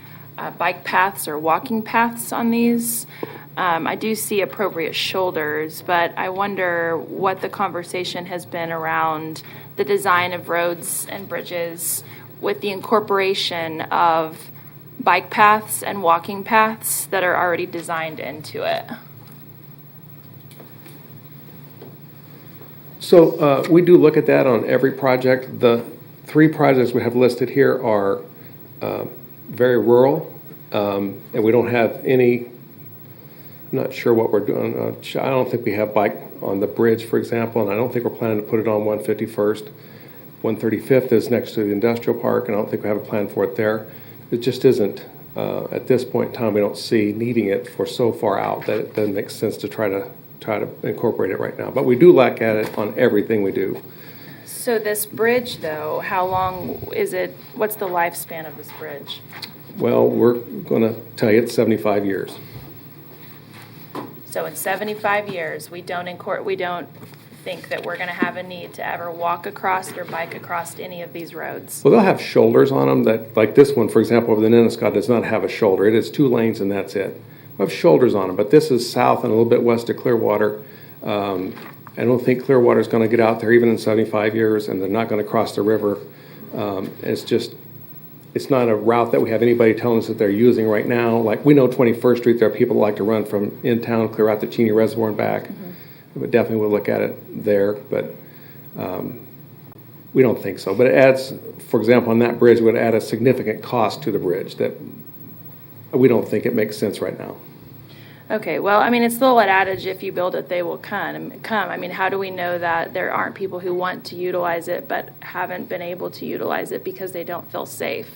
bike paths or walking paths on these. I do see appropriate shoulders, but I wonder what the conversation has been around the design of roads and bridges with the incorporation of bike paths and walking paths that are already designed into it. So we do look at that on every project. The 3 projects we have listed here are very rural, and we don't have any. I'm not sure what we're doing. I don't think we have bike on the bridge, for example, and I don't think we're planning to put it on 151st. 135th is next to the industrial park, and I don't think we have a plan for it there. It just isn't, at this point in time, we don't see needing it for so far out that it doesn't make sense to try to incorporate it right now. But we do look at it on everything we do. So this bridge, though, how long is it? What's the lifespan of this bridge? Well, we're going to tell you it's 75 years. So in 75 years, we don't think that we're going to have a need to ever walk across or bike across any of these roads. Well, they'll have shoulders on them that, like this one, for example, over the Nenaska does not have a shoulder. It is 2 lanes and that's it. We'll have shoulders on them, but this is south and a little bit west of Clearwater. I don't think Clearwater is going to get out there even in 75 years, and they're not going to cross the river. It's not a route that we have anybody telling us that they're using right now. Like, we know 21st Street, there are people that like to run from in town, clear out the Cheney Reservoir and back. We definitely will look at it there, but we don't think so. But it adds, for example, on that bridge, it would add a significant cost to the bridge that we don't think it makes sense right now. Okay, well, I mean, it's the old adage, if you build it, they will come. I mean, how do we know that there aren't people who want to utilize it but haven't been able to utilize it because they don't feel safe?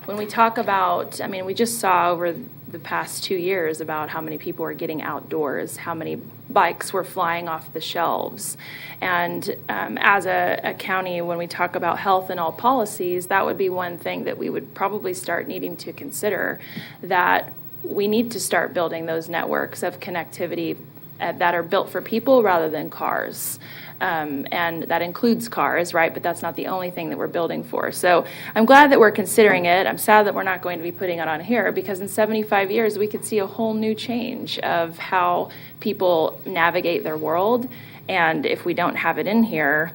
When we talk about, I mean, we just saw over the past 2 years about how many people are getting outdoors, how many bikes were flying off the shelves. And as a county, when we talk about health and all policies, that would be one thing that we would probably start needing to consider, that we need to start building those networks of connectivity that are built for people rather than cars. And that includes cars, right? But that's not the only thing that we're building for. So I'm glad that we're considering it. I'm sad that we're not going to be putting it on here, because in 75 years, we could see a whole new change of how people navigate their world. And if we don't have it in here,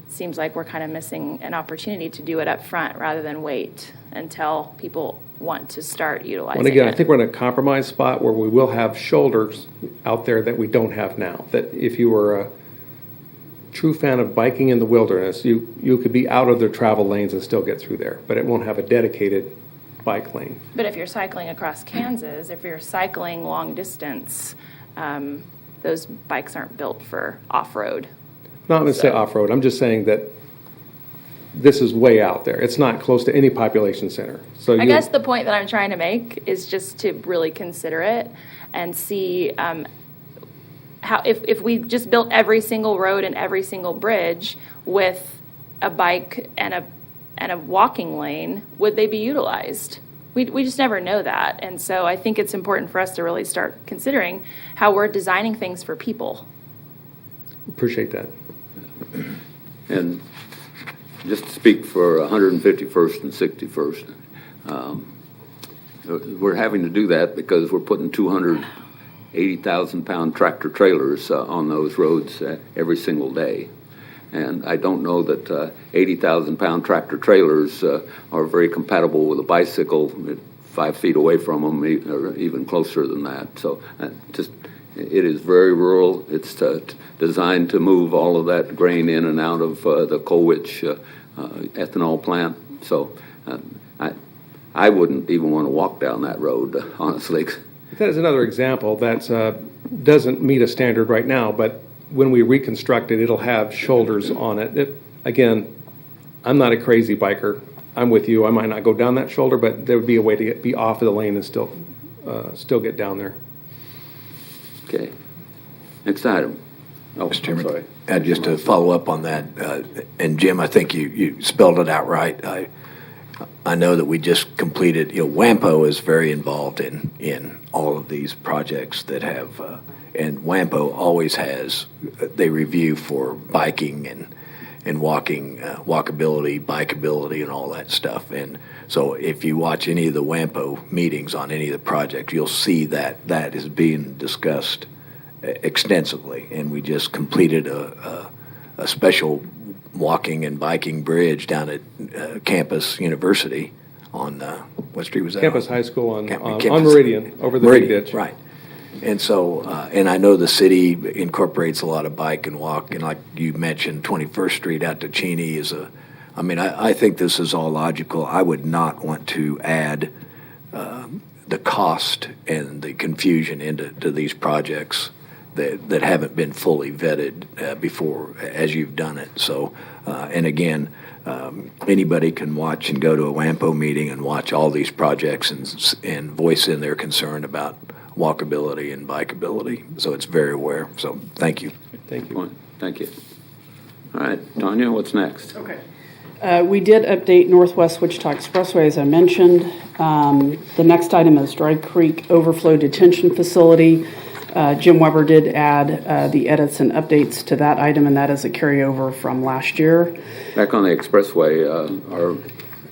it seems like we're kind of missing an opportunity to do it up front rather than wait until people want to start utilizing it. And again, I think we're in a compromise spot where we will have shoulders out there that we don't have now. That if you were a true fan of biking in the wilderness, you could be out of their travel lanes and still get through there, but it won't have a dedicated bike lane. But if you're cycling across Kansas, if you're cycling long distance, those bikes aren't built for off-road. Not going to say off-road. I'm just saying that this is way out there. It's not close to any population center. So I guess the point that I'm trying to make is just to really consider it and see how if we just built every single road and every single bridge with a bike and a and a walking lane, would they be utilized? We just never know that. And so I think it's important for us to really start considering how we're designing things for people. Appreciate that. And just to speak for 151st and 61st, we're having to do that because we're putting 280,000-pound tractor trailers on those roads every single day. And I don't know that 80,000-pound tractor trailers are very compatible with a bicycle 5 feet away from them, or even closer than that. So it is very rural. It's designed to move all of that grain in and out of the Colwich ethanol plant. So I wouldn't even want to walk down that road, honestly. That is another example that doesn't meet a standard right now, but when we reconstruct it, it'll have shoulders on it. Again, I'm not a crazy biker. I'm with you. I might not go down that shoulder, but there would be a way to be off of the lane and still get down there. Okay. Next item. Oh, Mr. Chairman, sorry. just to follow up on that, and Jim, I think you spelled it out right. I know that we just completed, WAMPO is very involved in all of these projects that have, and WAMPO always has, they review for biking and walking, walkability, bikeability, and all that stuff. And so if you watch any of the WAMPO meetings on any of the projects, you'll see that is being discussed extensively. And we just completed a special walking and biking bridge down at Campus University on, what street was that? Campus High School on Campus. Meridian, over the big ditch. Right. And so, and I know the city incorporates a lot of bike and walk, and like you mentioned, 21st Street out to Cheney is I think this is all logical. I would not want to add the cost and the confusion into these projects that haven't been fully vetted before as you've done it. So, and again, anybody can watch and go to a WAMPO meeting and watch all these projects and voice in their concern about walkability and bikeability. So it's very aware. So thank you. Thank you. Thank you. All right, Tanya, what's next? Okay. We did update Northwest Wichita Expressway, as I mentioned. The next item is Dry Creek Overflow Detention Facility. Jim Weber did add the edits and updates to that item, and that is a carryover from last year. Back on the Expressway, are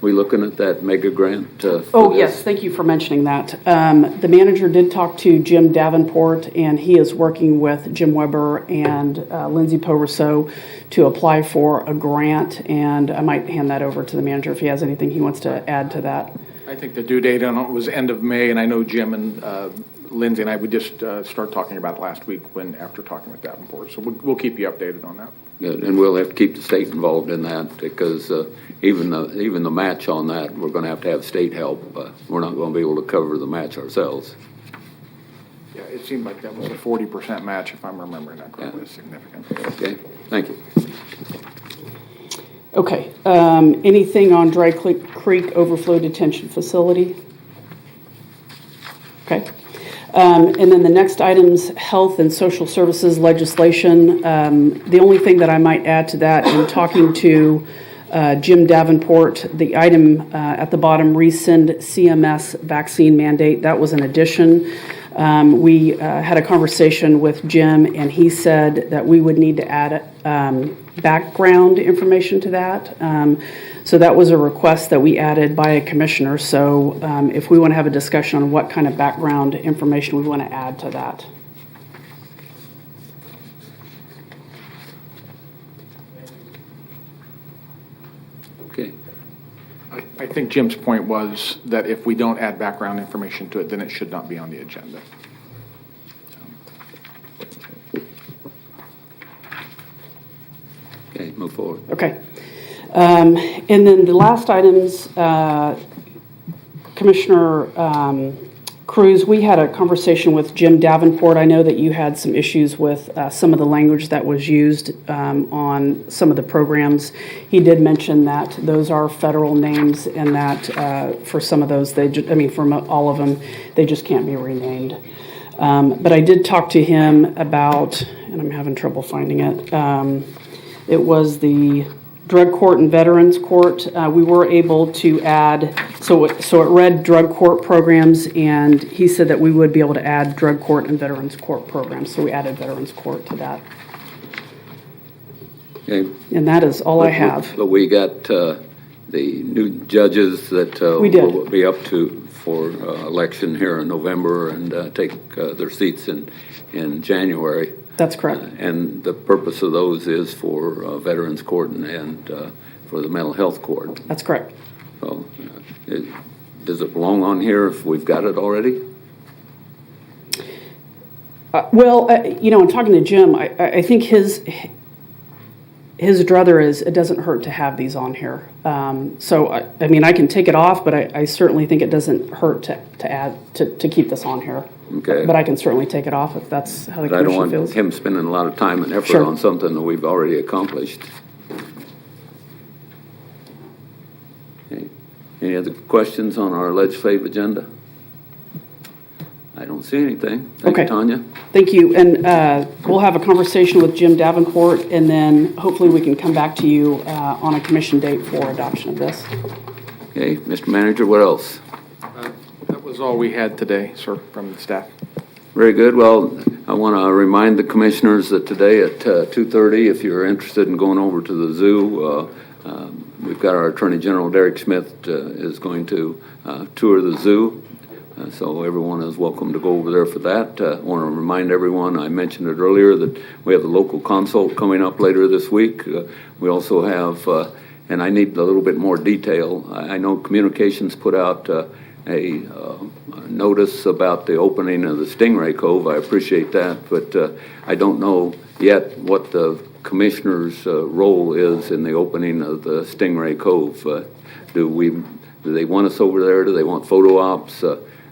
we looking at that mega grant? Yes, thank you for mentioning that. The manager did talk to Jim Davenport, and he is working with Jim Weber and Lindsay Poe-Rousseau to apply for a grant, and I might hand that over to the manager if he has anything he wants to add to that. I think the due date on it was end of May, and I know Jim and Lindsay and I, we just started talking about it last week after talking with Davenport. So we'll keep you updated on that. Good, and we'll have to keep the state involved in that because even the match on that, we're going to have state help. We're not going to be able to cover the match ourselves. Yeah, it seemed like that was a 40% match, if I'm remembering that correctly. Yeah. It's significant. Okay, thank you. Okay, anything on Dry Creek Overflow Detention Facility? Okay. And then the next item's health and social services legislation. The only thing that I might add to that, in talking to Jim Davenport, the item at the bottom, rescind CMS vaccine mandate, that was an addition. We had a conversation with Jim, and he said that we would need to add background information to that. So that was a request that we added by a commissioner. So if we want to have a discussion on what kind of background information we want to add to that. Okay. I think Jim's point was that if we don't add background information to it, then it should not be on the agenda. Okay, move forward. Okay. And then the last items, Commissioner Cruz, we had a conversation with Jim Davenport. I know that you had some issues with some of the language that was used on some of the programs. He did mention that those are federal names and that for some of those, for all of them, they just can't be renamed. But I did talk to him about, and I'm having trouble finding it, it was the drug court and veterans court, we were able to add, so it read drug court programs, and he said that we would be able to add drug court and veterans court programs, so we added veterans court to that. Okay. And that is all I have. But we got the new judges that We did. will be up to for election here in November and take their seats in January. That's correct. And the purpose of those is for Veterans Court and for the Mental Health Court. That's correct. So, does it belong on here if we've got it already? In talking to Jim, I think his druther is, it doesn't hurt to have these on here. I can take it off, but I certainly think it doesn't hurt to add, to keep this on here. Okay. But I can certainly take it off if that's how the But I don't commission want feels. him spending a lot of time and effort Sure. on something that we've already accomplished. Okay. Any other questions on our legislative agenda? I don't see anything. Thank you, Okay. Tanya. Thank you, and we'll have a conversation with Jim Davenport, and then hopefully we can come back to you on a commission date for adoption of this. Okay, Mr. Manager, what else? That was all we had today, sir, from the staff. Very good. Well, I want to remind the commissioners that today at 2:30, if you're interested in going over to the zoo, we've got our Attorney General, Derek Smith, is going to tour the zoo. So everyone is welcome to go over there for that. I want to remind everyone, I mentioned it earlier, that we have the local consult coming up later this week. We also have, and I need a little bit more detail, I know Communications put out a notice about the opening of the Stingray Cove. I appreciate that, but I don't know yet what the commissioner's role is in the opening of the Stingray Cove. Do they want us over there? Do they want photo ops?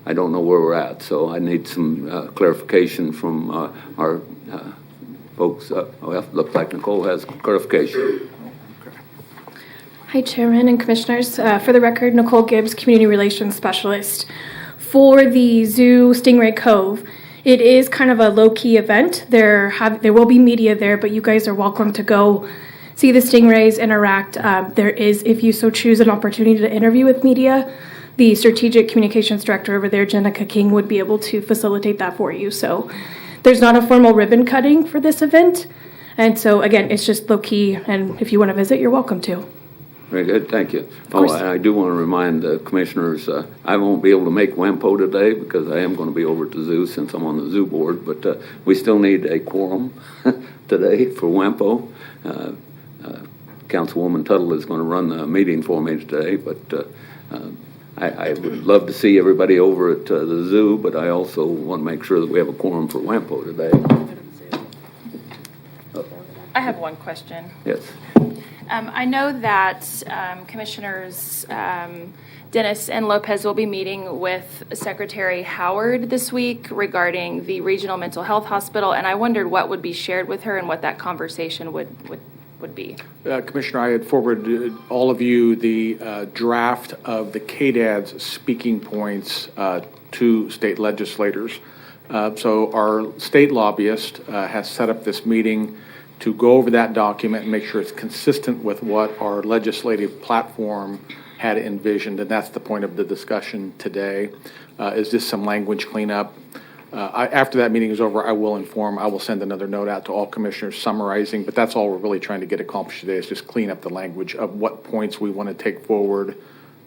I don't know where we're at, so I need some clarification from our folks. Looks like Nicole has clarification. Hi, Chairman and Commissioners. For the record, Nicole Gibbs, Community Relations Specialist. For the Zoo Stingray Cove, it is kind of a low-key event. There will be media there, but you guys are welcome to go see the stingrays, interact. There is, if you so choose, an opportunity to interview with media. The Strategic Communications Director over there, Jenica King, would be able to facilitate that for you. So there's not a formal ribbon cutting for this event. And so, again, it's just low-key, and if you want to visit, you're welcome to. Very good, thank you. course. And I do want to remind the commissioners, I won't be able to make WAMPO today because I am going to be over at the zoo since I'm on the zoo board, but we still need a quorum today for WAMPO. Councilwoman Tuttle is going to run the meeting for me today, but I would love to see everybody over at the zoo, but I also want to make sure that we have a quorum for WAMPO today. I have one question. Yes. I know that Commissioners Dennis and Lopez will be meeting with Secretary Howard this week regarding the Regional Mental Health Hospital, and I wondered what would be shared with her and what that conversation would be. Commissioner, I had forwarded all of you the draft of the KDAD's speaking points to state legislators. So our state lobbyist has set up this meeting to go over that document and make sure it's consistent with what our legislative platform had envisioned, and that's the point of the discussion today, is just some language cleanup. After that meeting is over, I will send another note out to all commissioners summarizing, but that's all we're really trying to get accomplished today is just clean up the language of what points we want to take forward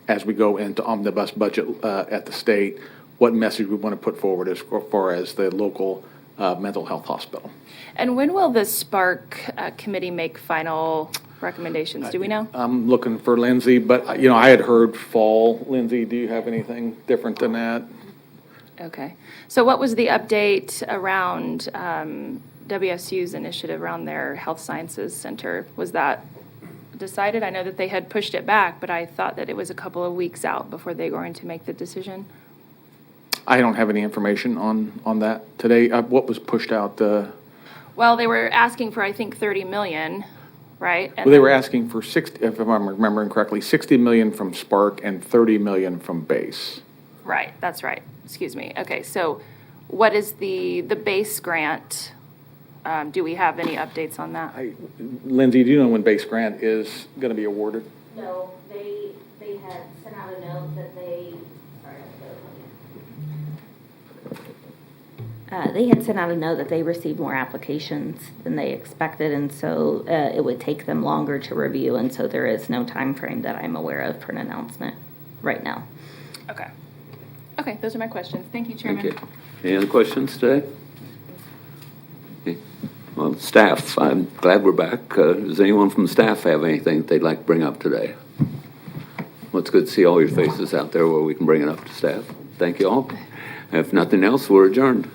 as we go into omnibus budget at the state, what message we want to put forward as far as the local mental health hospital. And when will the Spark Committee make final recommendations? Do we know? I'm looking for Lindsay, but I had heard fall. Lindsay, do you have anything different than that? Okay. So what was the update around WSU's initiative around their health sciences center? Was that decided? I know that they had pushed it back, but I thought that it was a couple of weeks out before they were going to make the decision. I don't have any information on that today. What was pushed out? Well, they were asking for, I think, $30 million, right? Well, they were asking for 60, if I'm remembering correctly, $60 million from Spark and $30 million from Base. Right, that's right. Excuse me. Okay, so what is the base grant? Do we have any updates on that? Lindsay, do you know when base grant is going to be awarded? No, they had sent out a note that they had sent out a note that they received more applications than they expected, and so it would take them longer to review, and so there is no time frame that I'm aware of for an announcement right now. Okay. Okay, those are my questions. Thank you, Chairman. Thank you. Any other questions today? Okay. Well, staff, I'm glad we're back. Does anyone from staff have anything that they'd like to bring up today? Well, it's good to see all your faces out there where we can bring it up to staff. Thank you all. If nothing else, we're adjourned.